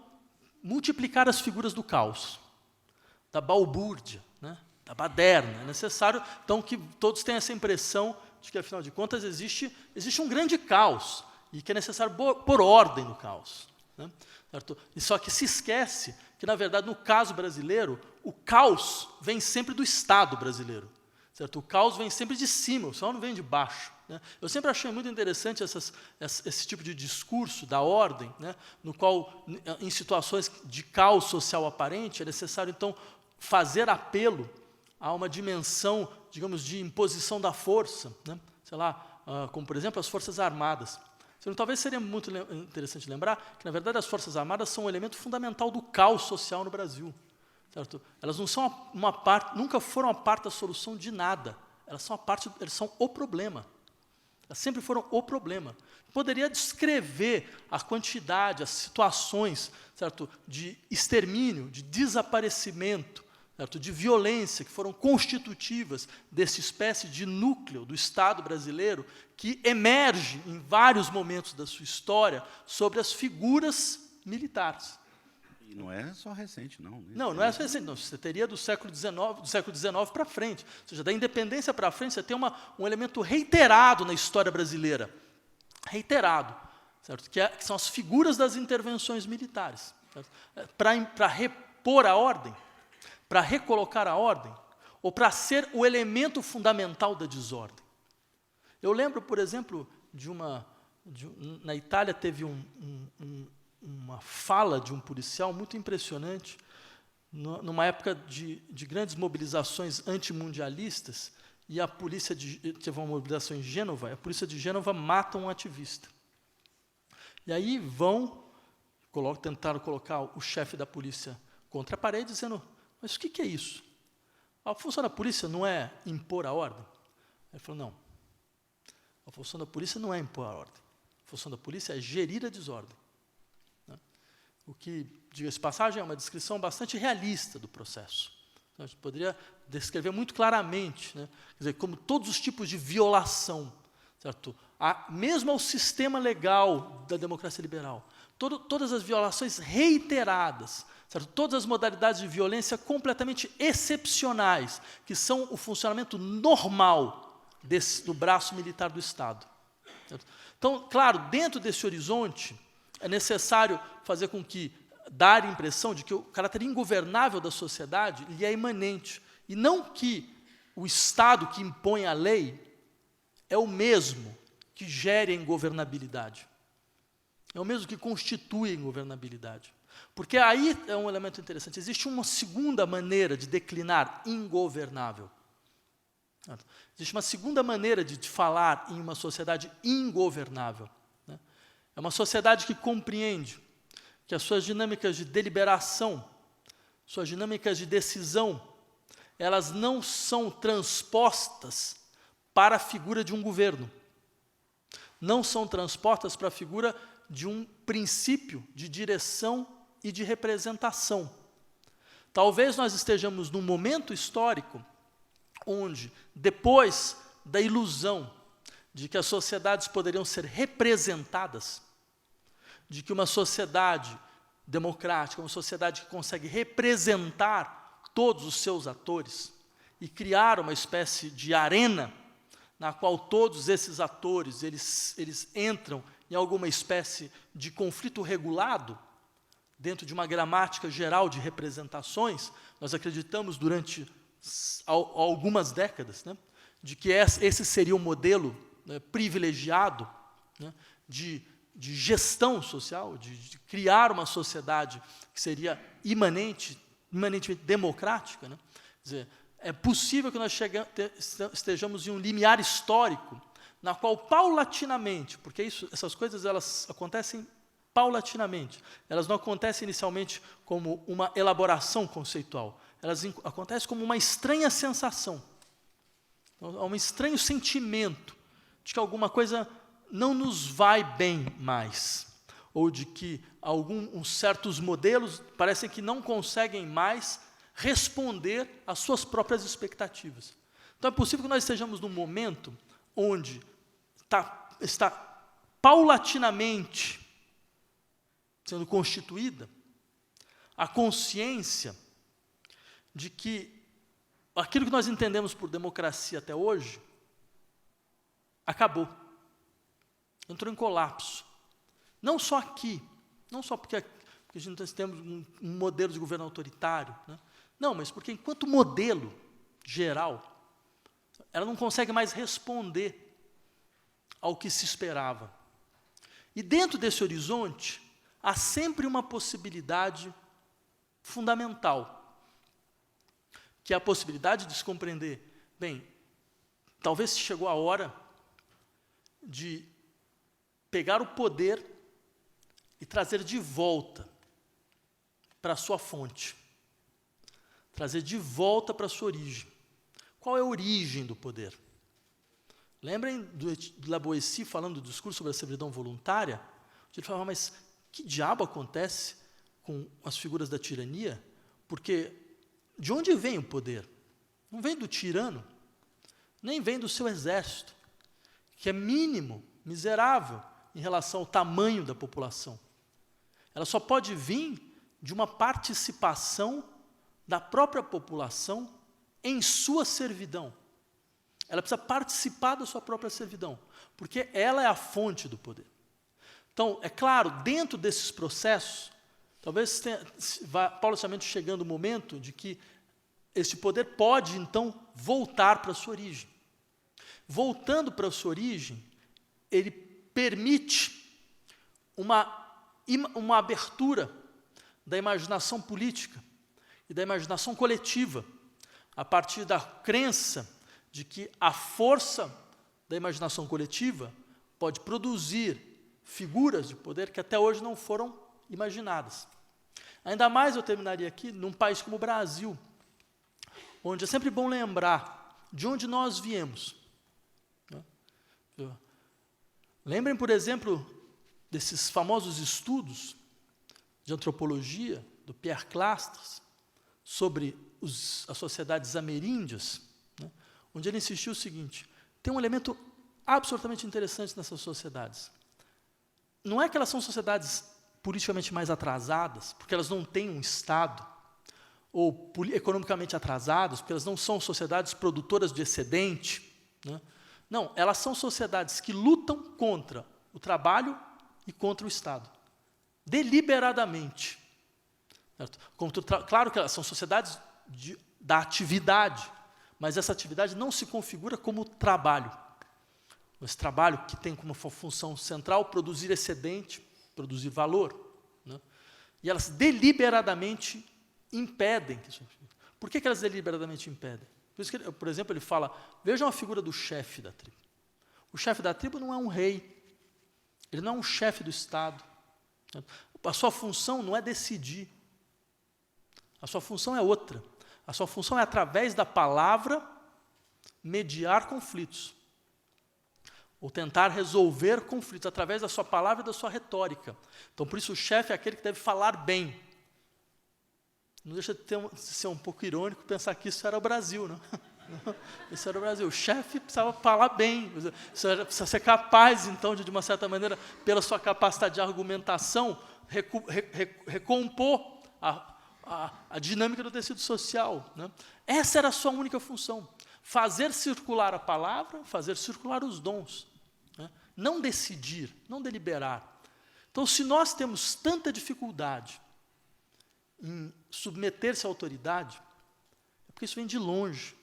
multiplicar as figuras do caos, da balbúrdia, né, da baderna. É necessário, então, que todos tenham essa impressão de que, afinal de contas, existe um grande caos e que é necessário pôr ordem no caos. Né, certo? E só que se esquece que, na verdade, no caso brasileiro, o caos vem sempre do Estado brasileiro. Certo? O caos vem sempre de cima, o céu não vem de baixo. Né? Eu sempre achei muito interessante esse tipo de discurso da ordem, né? No qual, em situações de caos social aparente, é necessário, então, fazer apelo a uma dimensão, digamos, de imposição da força, né? Sei lá, como, por exemplo, as Forças Armadas. Talvez seria muito interessante lembrar que, na verdade, as Forças Armadas são um elemento fundamental do caos social no Brasil. Certo? Elas não são nunca foram a parte da solução de nada. Elas são o problema. Elas sempre foram o problema. Poderia descrever a quantidade, as situações, certo, de extermínio, de desaparecimento, certo, de violência que foram constitutivas dessa espécie de núcleo do Estado brasileiro que emerge em vários momentos da sua história sobre as figuras militares. E não é só recente, não. Não é só recente. Não. Você teria do século XIX para frente. Ou seja, da independência para frente, você tem um elemento reiterado na história brasileira. Reiterado. Certo? Que são as figuras das intervenções militares. Para repor a ordem, para recolocar a ordem, ou para ser o elemento fundamental da desordem. Eu lembro, por exemplo, na Itália teve uma fala de um policial muito impressionante, numa época de grandes mobilizações antimundialistas, e a polícia teve uma mobilização em Gênova, a polícia de Gênova mata um ativista. E aí tentaram colocar o chefe da polícia contra a parede, dizendo, mas o que é isso? A função da polícia não é impor a ordem? Ele falou, não. A função da polícia não é impor a ordem. A função da polícia é gerir a desordem. O que, diga-se de passagem, é uma descrição bastante realista do processo. Então, a gente poderia descrever muito claramente, né? Quer dizer, como todos os tipos de violação, certo? Mesmo ao sistema legal da democracia liberal, todas as violações reiteradas, certo? Todas as modalidades de violência completamente excepcionais, que são o funcionamento normal do braço militar do Estado. Certo? Então, claro, dentro desse horizonte, é necessário fazer com que, dar a impressão de que o caráter ingovernável da sociedade lhe é imanente, e não que o Estado que impõe a lei é o mesmo que gere a ingovernabilidade. É o mesmo que constitui a ingovernabilidade. Porque aí é um elemento interessante. Existe uma segunda maneira de declinar ingovernável. Existe uma segunda maneira de falar em uma sociedade ingovernável. É uma sociedade que compreende que as suas dinâmicas de deliberação, suas dinâmicas de decisão, elas não são transpostas para a figura de um governo. Não são transpostas para a figura de um princípio de direção e de representação. Talvez nós estejamos num momento histórico onde, depois da ilusão de que as sociedades poderiam ser representadas, de que uma sociedade democrática, uma sociedade que consegue representar todos os seus atores e criar uma espécie de arena na qual todos esses atores eles entram em alguma espécie de conflito regulado, dentro de uma gramática geral de representações, nós acreditamos durante algumas décadas, de que esse seria um modelo privilegiado, de gestão social, de criar uma sociedade que seria imanentemente democrática. Quer dizer, é possível que nós estejamos em um limiar histórico, na qual paulatinamente, porque essas coisas elas acontecem paulatinamente, elas não acontecem inicialmente como uma elaboração conceitual, elas acontecem como uma estranha sensação, um estranho sentimento de que alguma coisa não nos vai bem mais, ou de que alguns certos modelos parecem que não conseguem mais responder às suas próprias expectativas. Então é possível que nós estejamos num momento onde está paulatinamente sendo constituída a consciência de que aquilo que nós entendemos por democracia até hoje acabou, entrou em colapso. Não só aqui, não só porque nós temos um modelo de governo autoritário, não, mas porque enquanto modelo geral, ela não consegue mais responder ao que se esperava. E dentro desse horizonte, há sempre uma possibilidade fundamental, que é a possibilidade de se compreender, bem, talvez chegou a hora de pegar o poder e trazer de volta para a sua fonte, trazer de volta para a sua origem. Qual é a origem do poder? Lembrem do La Boétie falando do discurso sobre a servidão voluntária? Ele falava, mas que diabo acontece com as figuras da tirania? Porque de onde vem o poder? Não vem do tirano, nem vem do seu exército, que é mínimo, miserável, em relação ao tamanho da população. Ela só pode vir de uma participação da própria população em sua servidão. Ela precisa participar da sua própria servidão, porque ela é a fonte do poder. Então, é claro, dentro desses processos, talvez vá paulatinamente chegando o momento de que esse poder pode, então, voltar para a sua origem. Voltando para a sua origem, ele permite uma abertura da imaginação política e da imaginação coletiva, a partir da crença de que a força da imaginação coletiva pode produzir figuras de poder que até hoje não foram imaginadas. Ainda mais eu terminaria aqui num país como o Brasil, onde é sempre bom lembrar de onde nós viemos. Lembrem, por exemplo, desses famosos estudos de antropologia do Pierre Clastres sobre as sociedades ameríndias, onde ele insistiu o seguinte: tem um elemento absolutamente interessante nessas sociedades. Não é que elas são sociedades politicamente mais atrasadas, porque elas não têm um Estado, ou economicamente atrasadas, porque elas não são sociedades produtoras de excedente, Não, elas são sociedades que lutam contra o trabalho e contra o Estado. Deliberadamente. Certo? Claro que elas são sociedades da atividade, mas essa atividade não se configura como trabalho. Esse trabalho que tem como função central produzir excedente, produzir valor. Né? E elas deliberadamente impedem. Por que elas deliberadamente impedem? Por isso que, por exemplo, ele fala, vejam a figura do chefe da tribo. O chefe da tribo não é um rei, ele não é um chefe do Estado. A sua função não é decidir, a sua função é outra. A sua função é, através da palavra, mediar conflitos, ou tentar resolver conflitos, através da sua palavra e da sua retórica. Então, por isso, o chefe é aquele que deve falar bem. Não deixa de ser um pouco irônico pensar que isso era o Brasil, não? Isso era o Brasil. O chefe precisava falar bem, precisa ser capaz, então, de uma certa maneira, pela sua capacidade de argumentação, recompor a dinâmica do tecido social. Né? Essa era a sua única função. Fazer circular a palavra, fazer circular os dons. Né? Não decidir, não deliberar. Então, se nós temos tanta dificuldade em submeter-se à autoridade, é porque isso vem de longe.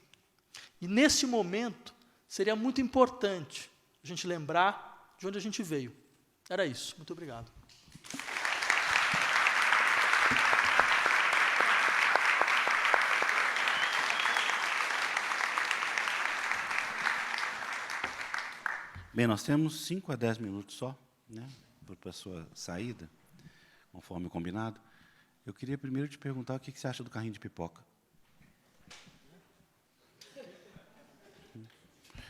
E, nesse momento, seria muito importante a gente lembrar de onde a gente veio. Era isso. Muito obrigado. Bem, nós temos 5 a 10 minutos só, né, para a sua saída, conforme combinado. Eu queria primeiro te perguntar o que você acha do carrinho de pipoca.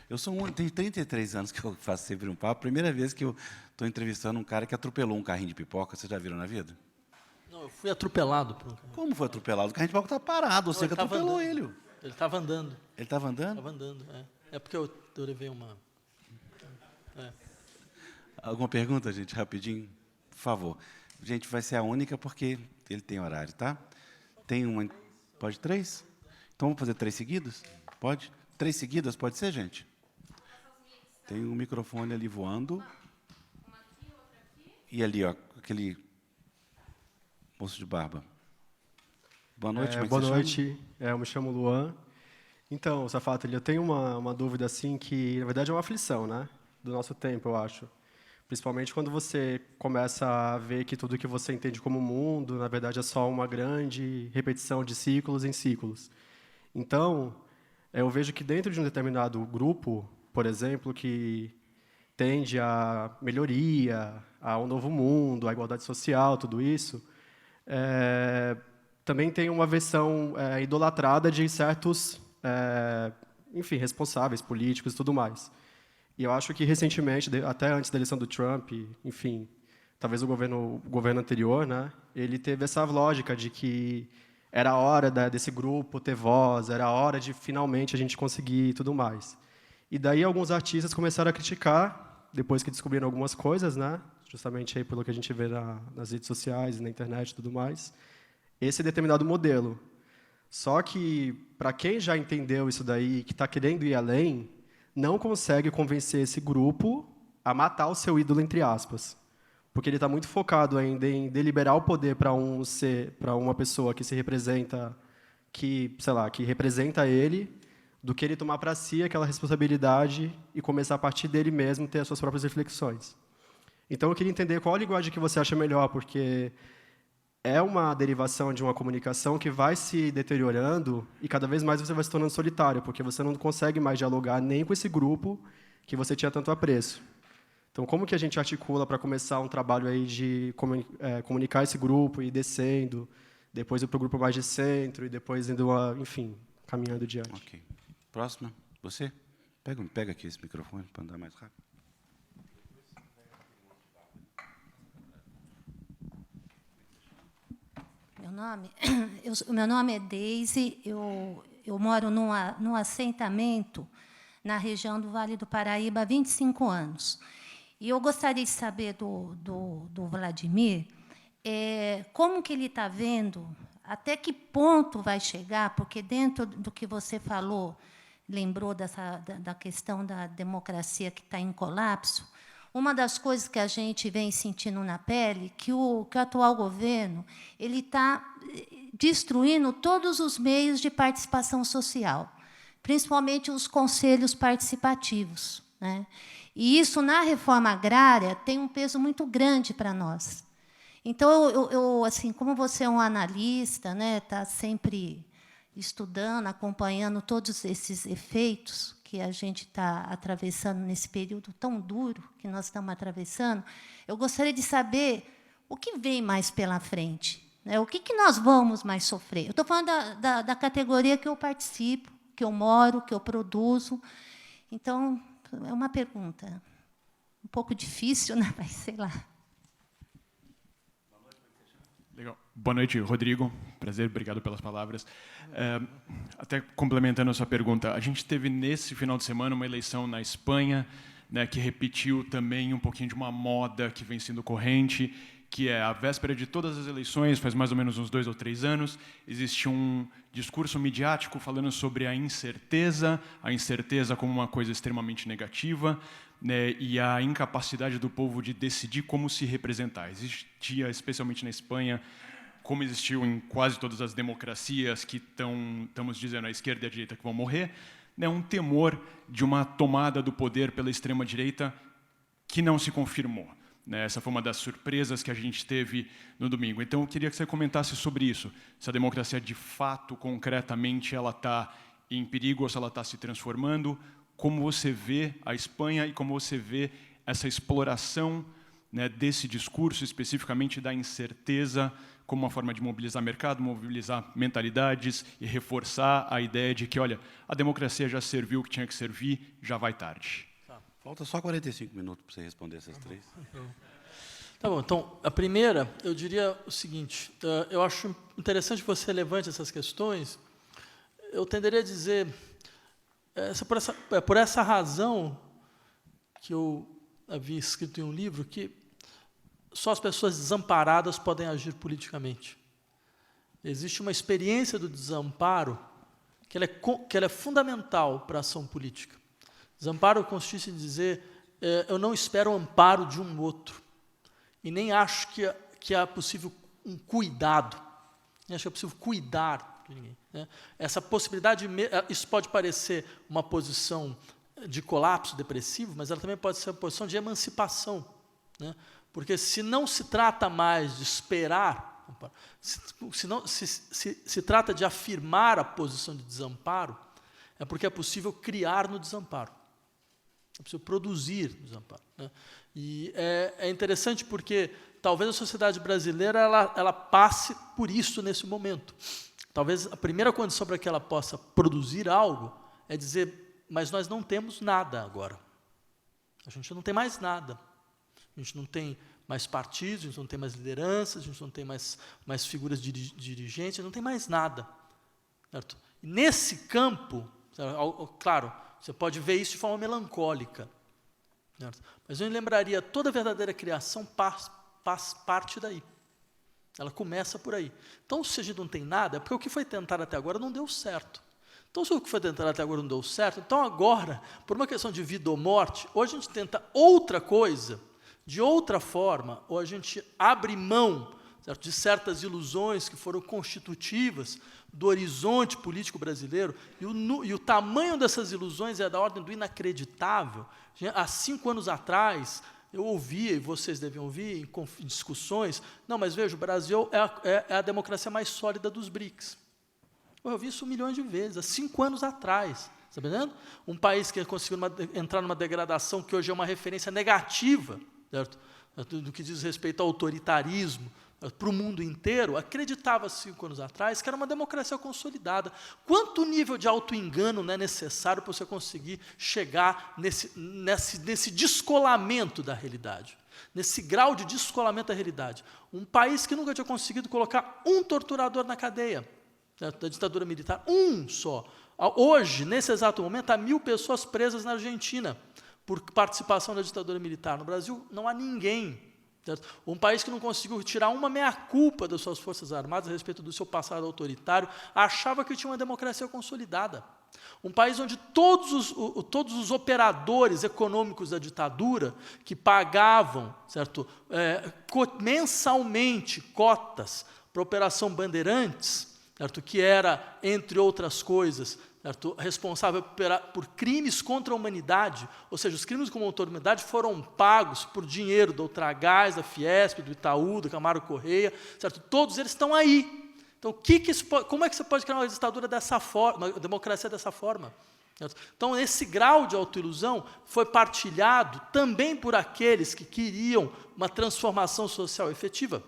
Eu tenho 33 anos que eu faço sempre um papo. Primeira vez que eu estou entrevistando um cara que atropelou um carrinho de pipoca. Vocês já viram na vida? Não, eu fui atropelado por um carrinho. Como foi atropelado? O carrinho de pipoca está parado, você que atropelou ele. Ele estava andando. Ele estava andando? Estava andando, é. É porque eu levei uma... É. Alguma pergunta, gente? Rapidinho? Por favor. Gente, vai ser a única porque ele tem horário, tá? Tem uma... Pode 3? Então, vamos fazer 3 seguidos? Pode? 3 seguidas, pode ser, gente? Tem um microfone ali voando. E ali, ó, aquele moço de barba. Boa noite, boa noite. Eu me chamo Luan. Então, Safatli, eu tenho uma dúvida assim que, na verdade, é uma aflição, né? Do nosso tempo, eu acho. Principalmente quando você começa a ver que tudo que você entende como mundo, na verdade, é só uma grande repetição de ciclos em ciclos. Então, eu vejo que dentro de um determinado grupo, por exemplo, que tende à melhoria, a um novo mundo, à igualdade social, tudo isso, também tem uma versão idolatrada de certos, enfim, responsáveis políticos e tudo mais. E eu acho que, recentemente, até antes da eleição do Trump, enfim, talvez o governo anterior, né, ele teve essa lógica de que era a hora desse grupo ter voz, era a hora de, finalmente, a gente conseguir e tudo mais. E daí alguns artistas começaram a criticar, depois que descobriram algumas coisas, né, justamente aí pelo que a gente vê nas redes sociais, na internet e tudo mais, esse determinado modelo. Só que, para quem já entendeu isso daí, que está querendo ir além, não consegue convencer esse grupo a matar o seu ídolo, entre aspas. Porque ele está muito focado ainda em deliberar o poder para uma pessoa que se representa, que representa ele, do que ele tomar para si aquela responsabilidade e começar a partir dele mesmo ter as suas próprias reflexões. Então, eu queria entender qual a linguagem que você acha melhor, porque é uma derivação de uma comunicação que vai se deteriorando e cada vez mais você vai se tornando solitário, porque você não consegue mais dialogar nem com esse grupo que você tinha tanto apreço. Então, como que a gente articula para começar um trabalho aí de comunicar esse grupo e ir descendo, depois ir para o grupo mais de centro e depois indo, enfim, caminhando adiante? Ok. Próxima. Você? Pega aqui esse microfone para andar mais rápido. Meu nome é Deise, eu moro num assentamento na região do Vale do Paraíba há 25 anos. E eu gostaria de saber do Vladimir como que ele está vendo, até que ponto vai chegar, porque dentro do que você falou, lembrou da questão da democracia que está em colapso. Uma das coisas que a gente vem sentindo na pele que o atual governo ele está destruindo todos os meios de participação social, principalmente os conselhos participativos, né? E isso, na reforma agrária, tem um peso muito grande para nós. Então, assim, como você é um analista, né, está sempre estudando, acompanhando todos esses efeitos que a gente está atravessando nesse período tão duro que nós estamos atravessando, eu gostaria de saber o que vem mais pela frente, né? O que nós vamos mais sofrer. Eu estou falando da categoria que eu participo, que eu moro, que eu produzo. Então, é uma pergunta um pouco difícil, né? Mas sei lá. Legal. Boa noite, Rodrigo. Prazer, obrigado pelas palavras. Até complementando a sua pergunta, a gente teve nesse final de semana uma eleição na Espanha, né, que repetiu também um pouquinho de uma moda que vem sendo corrente, que é a véspera de todas as eleições, faz mais ou menos uns 2 ou 3 anos, existe um discurso midiático falando sobre a incerteza como uma coisa extremamente negativa, né, e a incapacidade do povo de decidir como se representar. Existia, especialmente na Espanha, como existiu em quase todas as democracias que estamos dizendo a esquerda e a direita que vão morrer, né, um temor de uma tomada do poder pela extrema-direita que não se confirmou. Essa foi uma das surpresas que a gente teve no domingo. Então, eu queria que você comentasse sobre isso. Se a democracia, de fato, concretamente, ela está em perigo ou se ela está se transformando. Como você vê a Espanha e como você vê essa exploração, né, desse discurso, especificamente da incerteza, como uma forma de mobilizar mercado, mobilizar mentalidades e reforçar a ideia de que, olha, a democracia já serviu o que tinha que servir, já vai tarde. Falta só 45 minutos para você responder essas 3. Tá bom, então, a primeira, eu diria o seguinte, eu acho interessante que você levante essas questões, eu tenderia a dizer, por essa razão que eu havia escrito em um livro, que só as pessoas desamparadas podem agir politicamente. Existe uma experiência do desamparo que ela é fundamental para a ação política. Desamparo consiste em dizer, eu não espero o amparo de um outro, e nem acho que é possível um cuidado, nem acho que é possível cuidar de ninguém, né? Essa possibilidade, isso pode parecer uma posição de colapso depressivo, mas ela também pode ser uma posição de emancipação, né? Porque se não se trata mais de esperar, se trata de afirmar a posição de desamparo, é porque é possível criar no desamparo. É possível produzir no desamparo, né? E é interessante porque talvez a sociedade brasileira ela passe por isso nesse momento. Talvez a primeira condição para que ela possa produzir algo é dizer, mas nós não temos nada agora. A gente não tem mais nada. A gente não tem mais partidos, a gente não tem mais lideranças, a gente não tem mais figuras dirigentes, a gente não tem mais nada. Certo? E nesse campo, claro, você pode ver isso de forma melancólica. Certo? Mas eu lembraria, toda verdadeira criação parte daí. Ela começa por aí. Então, se a gente não tem nada, é porque o que foi tentado até agora não deu certo. Então, se o que foi tentado até agora não deu certo, então agora, por uma questão de vida ou morte, ou a gente tenta outra coisa, de outra forma, ou a gente abre mão, certo, de certas ilusões que foram constitutivas do horizonte político brasileiro, e o tamanho dessas ilusões é da ordem do inacreditável. Há 5 anos atrás, eu ouvia, e vocês devem ouvir, em discussões, não, mas veja, o Brasil é a democracia mais sólida dos BRICS. Eu ouvi isso milhões de vezes, há 5 anos atrás. Está entendendo? Um país que conseguiu entrar numa degradação que hoje é uma referência negativa, certo? Do que diz respeito ao autoritarismo, para o mundo inteiro, acreditava 5 anos atrás que era uma democracia consolidada. Quanto nível de auto-engano não é necessário para você conseguir chegar nesse descolamento da realidade, nesse grau de descolamento da realidade? Um país que nunca tinha conseguido colocar um torturador na cadeia, certo? Da ditadura militar, um só. Hoje, nesse exato momento, há 1000 pessoas presas na Argentina por participação da ditadura militar. No Brasil, não há ninguém. Certo? Um país que não conseguiu tirar uma meia-culpa das suas forças armadas a respeito do seu passado autoritário, achava que tinha uma democracia consolidada. Um país onde todos os operadores econômicos da ditadura, que pagavam, certo, mensalmente cotas para a Operação Bandeirantes, certo, que era, entre outras coisas, certo, responsável por crimes contra a humanidade, ou seja, os crimes contra a humanidade foram pagos por dinheiro da Ultragás, da Fiesp, do Itaú, do Camargo Correia, certo? Todos eles estão aí. Então, como é que você pode criar uma ditadura dessa forma, uma democracia dessa forma? Certo? Então, esse grau de autoilusão foi partilhado também por aqueles que queriam uma transformação social efetiva,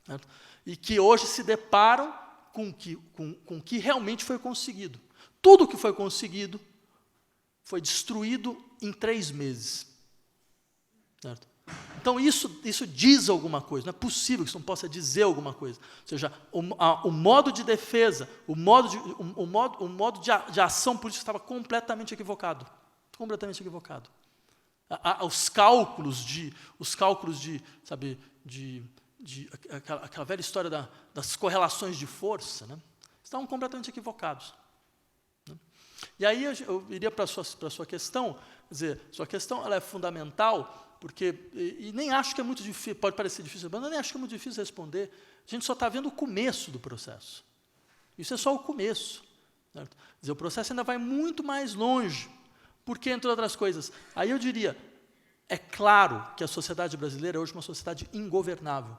certo? E que hoje se deparam com o que realmente foi conseguido. Tudo o que foi conseguido foi destruído em 3 meses. Certo? Então, isso diz alguma coisa. Não é possível que isso não possa dizer alguma coisa. Ou seja, o modo de defesa, o modo de ação política estava completamente equivocado. Completamente equivocado. Os cálculos de sabe, aquela velha história das correlações de força, né, estavam completamente equivocados. E aí eu iria para a sua questão, quer dizer, sua questão ela é fundamental, porque, e nem acho que é muito difícil, pode parecer difícil, mas eu nem acho que é muito difícil responder, a gente só está vendo o começo do processo. Isso é só o começo. Certo? Quer dizer, o processo ainda vai muito mais longe, porque, entre outras coisas, aí eu diria, é claro que a sociedade brasileira é hoje uma sociedade ingovernável.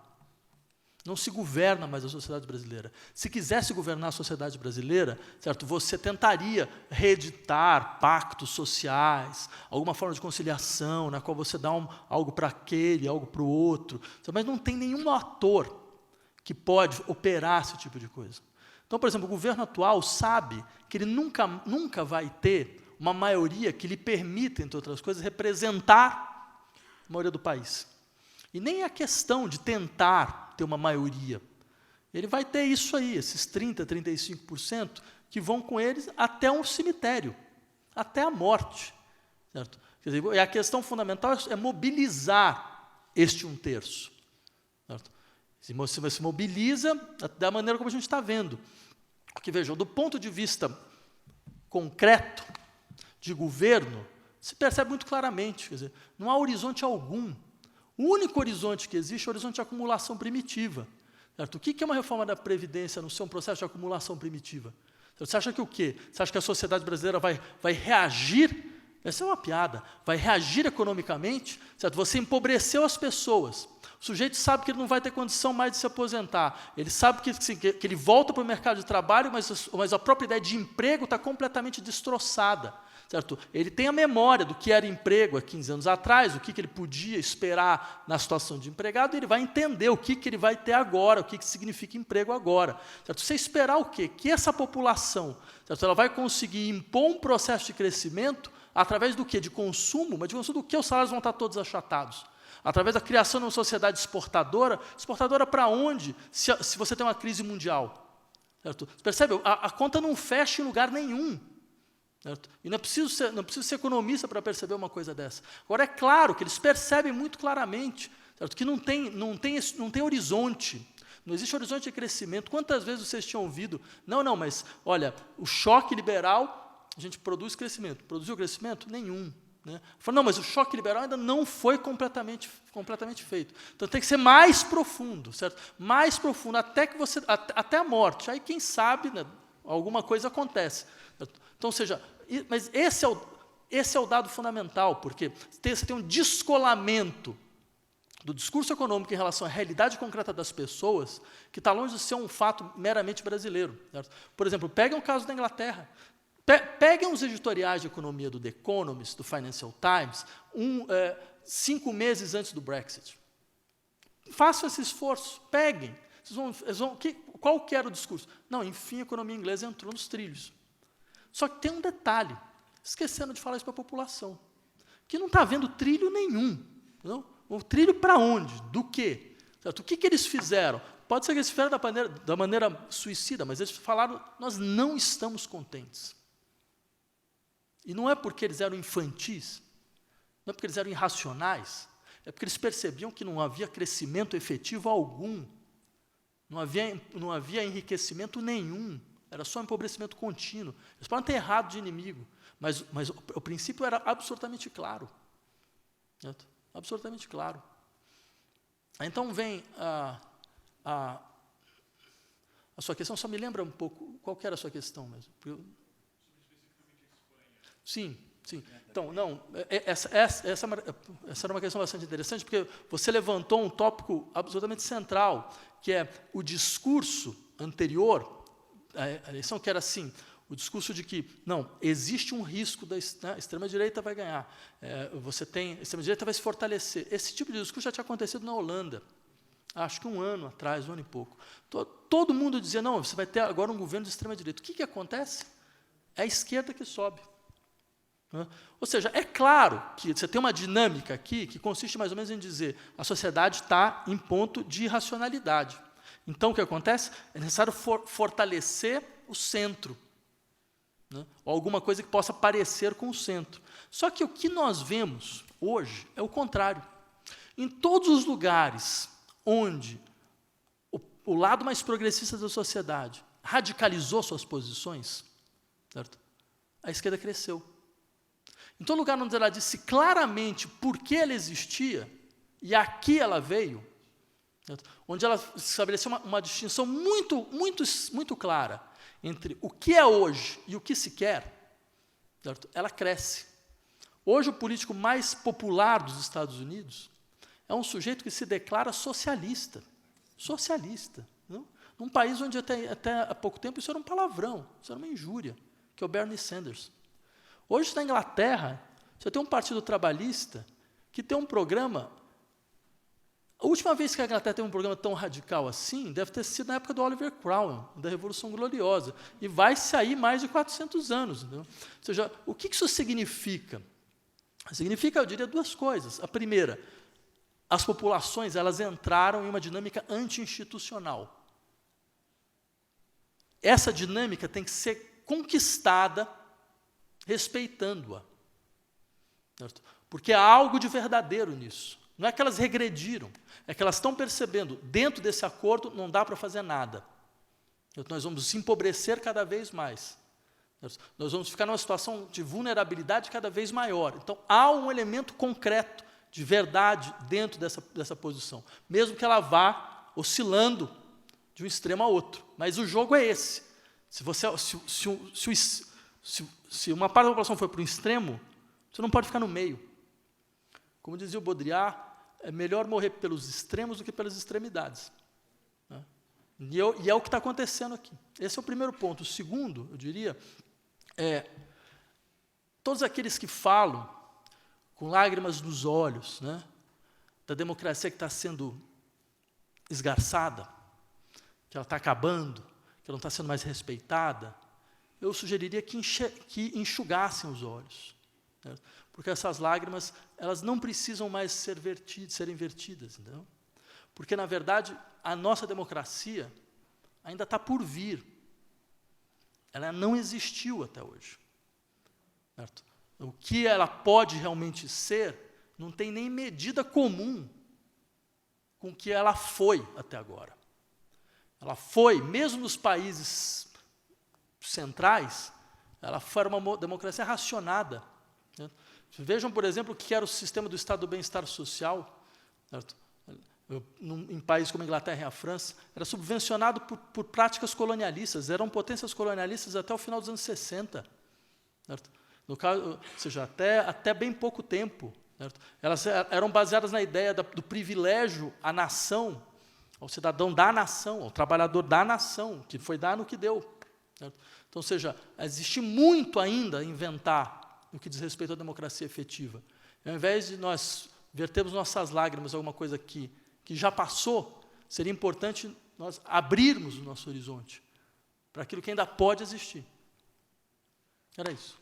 Não se governa mais a sociedade brasileira. Se quisesse governar a sociedade brasileira, certo, você tentaria reeditar pactos sociais, alguma forma de conciliação, na qual você dá algo para aquele, algo para o outro, mas não tem nenhum ator que pode operar esse tipo de coisa. Então, por exemplo, o governo atual sabe que ele nunca vai ter uma maioria que lhe permita, entre outras coisas, representar a maioria do país. E nem a questão de tentar ter uma maioria. Ele vai ter isso aí, esses 30%, 35%, que vão com eles até um cemitério, até a morte. Certo? Quer dizer, e a questão fundamental é mobilizar este 1/3. Certo? Se mobiliza da maneira como a gente está vendo. Porque, vejam, do ponto de vista concreto de governo, se percebe muito claramente, quer dizer, não há horizonte algum. O único horizonte que existe é o horizonte de acumulação primitiva. Certo? O que é uma reforma da Previdência no seu processo de acumulação primitiva? Você acha que o quê? Você acha que a sociedade brasileira vai reagir? Essa é uma piada. Vai reagir economicamente? Certo? Você empobreceu as pessoas. O sujeito sabe que ele não vai ter condição mais de se aposentar. Ele sabe que ele volta para o mercado de trabalho, mas a própria ideia de emprego está completamente destroçada. Certo? Ele tem a memória do que era emprego há 15 anos atrás, o que ele podia esperar na situação de empregado, e ele vai entender o que ele vai ter agora, o que significa emprego agora. Certo? Você esperar o quê? Que essa população, certo, ela vai conseguir impor um processo de crescimento através do quê? De consumo, mas de consumo do quê? Os salários vão estar todos achatados. Através da criação de uma sociedade exportadora. Exportadora para onde? Se você tem uma crise mundial. Certo? Você percebe? A conta não fecha em lugar nenhum. Certo? E não é preciso ser economista para perceber uma coisa dessa. Agora, é claro que eles percebem muito claramente, certo? Que não tem horizonte, não existe horizonte de crescimento. Quantas vezes vocês tinham ouvido, não, mas, olha, o choque liberal, a gente produz crescimento. Produziu crescimento? Nenhum. Né? Falo, não, mas o choque liberal ainda não foi completamente feito. Então, tem que ser mais profundo, certo? Mais profundo, até a morte. Aí, quem sabe, né, alguma coisa acontece. Certo? Então, ou seja, mas esse é o dado fundamental, porque você tem um descolamento do discurso econômico em relação à realidade concreta das pessoas, que está longe de ser um fato meramente brasileiro. Certo? Por exemplo, peguem o caso da Inglaterra. Peguem os editoriais de economia do The Economist, do Financial Times, 5 meses antes do Brexit. Façam esse esforço, peguem. Qual que era o discurso? Não, enfim, a economia inglesa entrou nos trilhos. Só que tem um detalhe, esquecendo de falar isso para a população, que não está vendo trilho nenhum. Não? O trilho para onde? Do quê? Certo? O que eles fizeram? Pode ser que eles fizeram da maneira suicida, mas eles falaram, nós não estamos contentes. E não é porque eles eram infantis, não é porque eles eram irracionais, é porque eles percebiam que não havia crescimento efetivo algum, não havia enriquecimento nenhum. era só empobrecimento contínuo. Eles podem ter errado de inimigo, mas o princípio era absolutamente claro. Certo? Absolutamente claro. Então vem a sua questão, só me lembra um pouco, qual que era a sua questão mesmo? Sim. Então, não, essa era uma questão bastante interessante, porque você levantou um tópico absolutamente central, que é o discurso anterior à eleição, que era assim, o discurso de que, não, existe um risco da extrema-direita vai ganhar, a extrema-direita vai se fortalecer. Esse tipo de discurso já tinha acontecido na Holanda, acho que um ano atrás, um ano e pouco. Todo mundo dizia, não, você vai ter agora um governo de extrema-direita. O que acontece? É a esquerda que sobe. Ou seja, é claro que você tem uma dinâmica aqui que consiste mais ou menos em dizer a sociedade está em ponto de irracionalidade. Então, o que acontece? É necessário fortalecer o centro, ou alguma coisa que possa parecer com o centro. Só que o que nós vemos hoje é o contrário. Em todos os lugares onde o lado mais progressista da sociedade radicalizou suas posições, certo? A esquerda cresceu. Em todo lugar onde ela disse claramente por que ela existia, e aqui ela veio, certo? Onde ela estabeleceu uma distinção muito clara entre o que é hoje e o que se quer, certo? Ela cresce. Hoje, o político mais popular dos Estados Unidos é um sujeito que se declara socialista. Socialista. Não? Num país onde até há pouco tempo isso era um palavrão, isso era uma injúria, que é o Bernie Sanders. Hoje, na Inglaterra, você tem um partido trabalhista que tem um programa... A última vez que a Inglaterra teve um programa tão radical assim, deve ter sido na época do Oliver Cromwell, da Revolução Gloriosa, e vai sair mais de 400 anos. Entendeu? Ou seja, o que isso significa? Significa, eu diria, duas coisas. A primeira, as populações elas entraram em uma dinâmica anti-institucional. Essa dinâmica tem que ser conquistada respeitando-a. Porque há algo de verdadeiro nisso. Não é que elas regrediram, é que elas estão percebendo, dentro desse acordo não dá para fazer nada. Nós vamos empobrecer cada vez mais. Nós vamos ficar numa situação de vulnerabilidade cada vez maior. Então, há um elemento concreto de verdade dentro dessa posição, mesmo que ela vá oscilando de um extremo a outro. Mas o jogo é esse. Se uma parte da população for para o extremo, você não pode ficar no meio. Como dizia o Baudrillard, é melhor morrer pelos extremos do que pelas extremidades. E é o que está acontecendo aqui. Esse é o primeiro ponto. O segundo, eu diria, todos aqueles que falam com lágrimas nos olhos, da democracia que está sendo esgarçada, que ela está acabando, que ela não está sendo mais respeitada, eu sugeriria que enxugassem os olhos. Porque essas lágrimas elas não precisam mais serem vertidas. Entendeu? Porque, na verdade, a nossa democracia ainda está por vir. Ela não existiu até hoje. Certo? O que ela pode realmente ser não tem nem medida comum com o que ela foi até agora. Ela foi, mesmo nos países centrais, ela foi uma democracia racionada. Certo? Vejam, por exemplo, o que era o sistema do Estado do Bem-Estar Social. Certo? Em países como a Inglaterra e a França, era subvencionado por práticas colonialistas, eram potências colonialistas até o final dos anos 60. Certo? No caso, ou seja, até bem pouco tempo. Certo? Elas eram baseadas na ideia do privilégio à nação, ao cidadão da nação, ao trabalhador da nação, que foi dar no que deu. Certo? Então, ou seja, existe muito ainda a inventar no que diz respeito à democracia efetiva. Ao invés de nós vertermos nossas lágrimas em alguma coisa que já passou, seria importante nós abrirmos o nosso horizonte para aquilo que ainda pode existir. Era isso.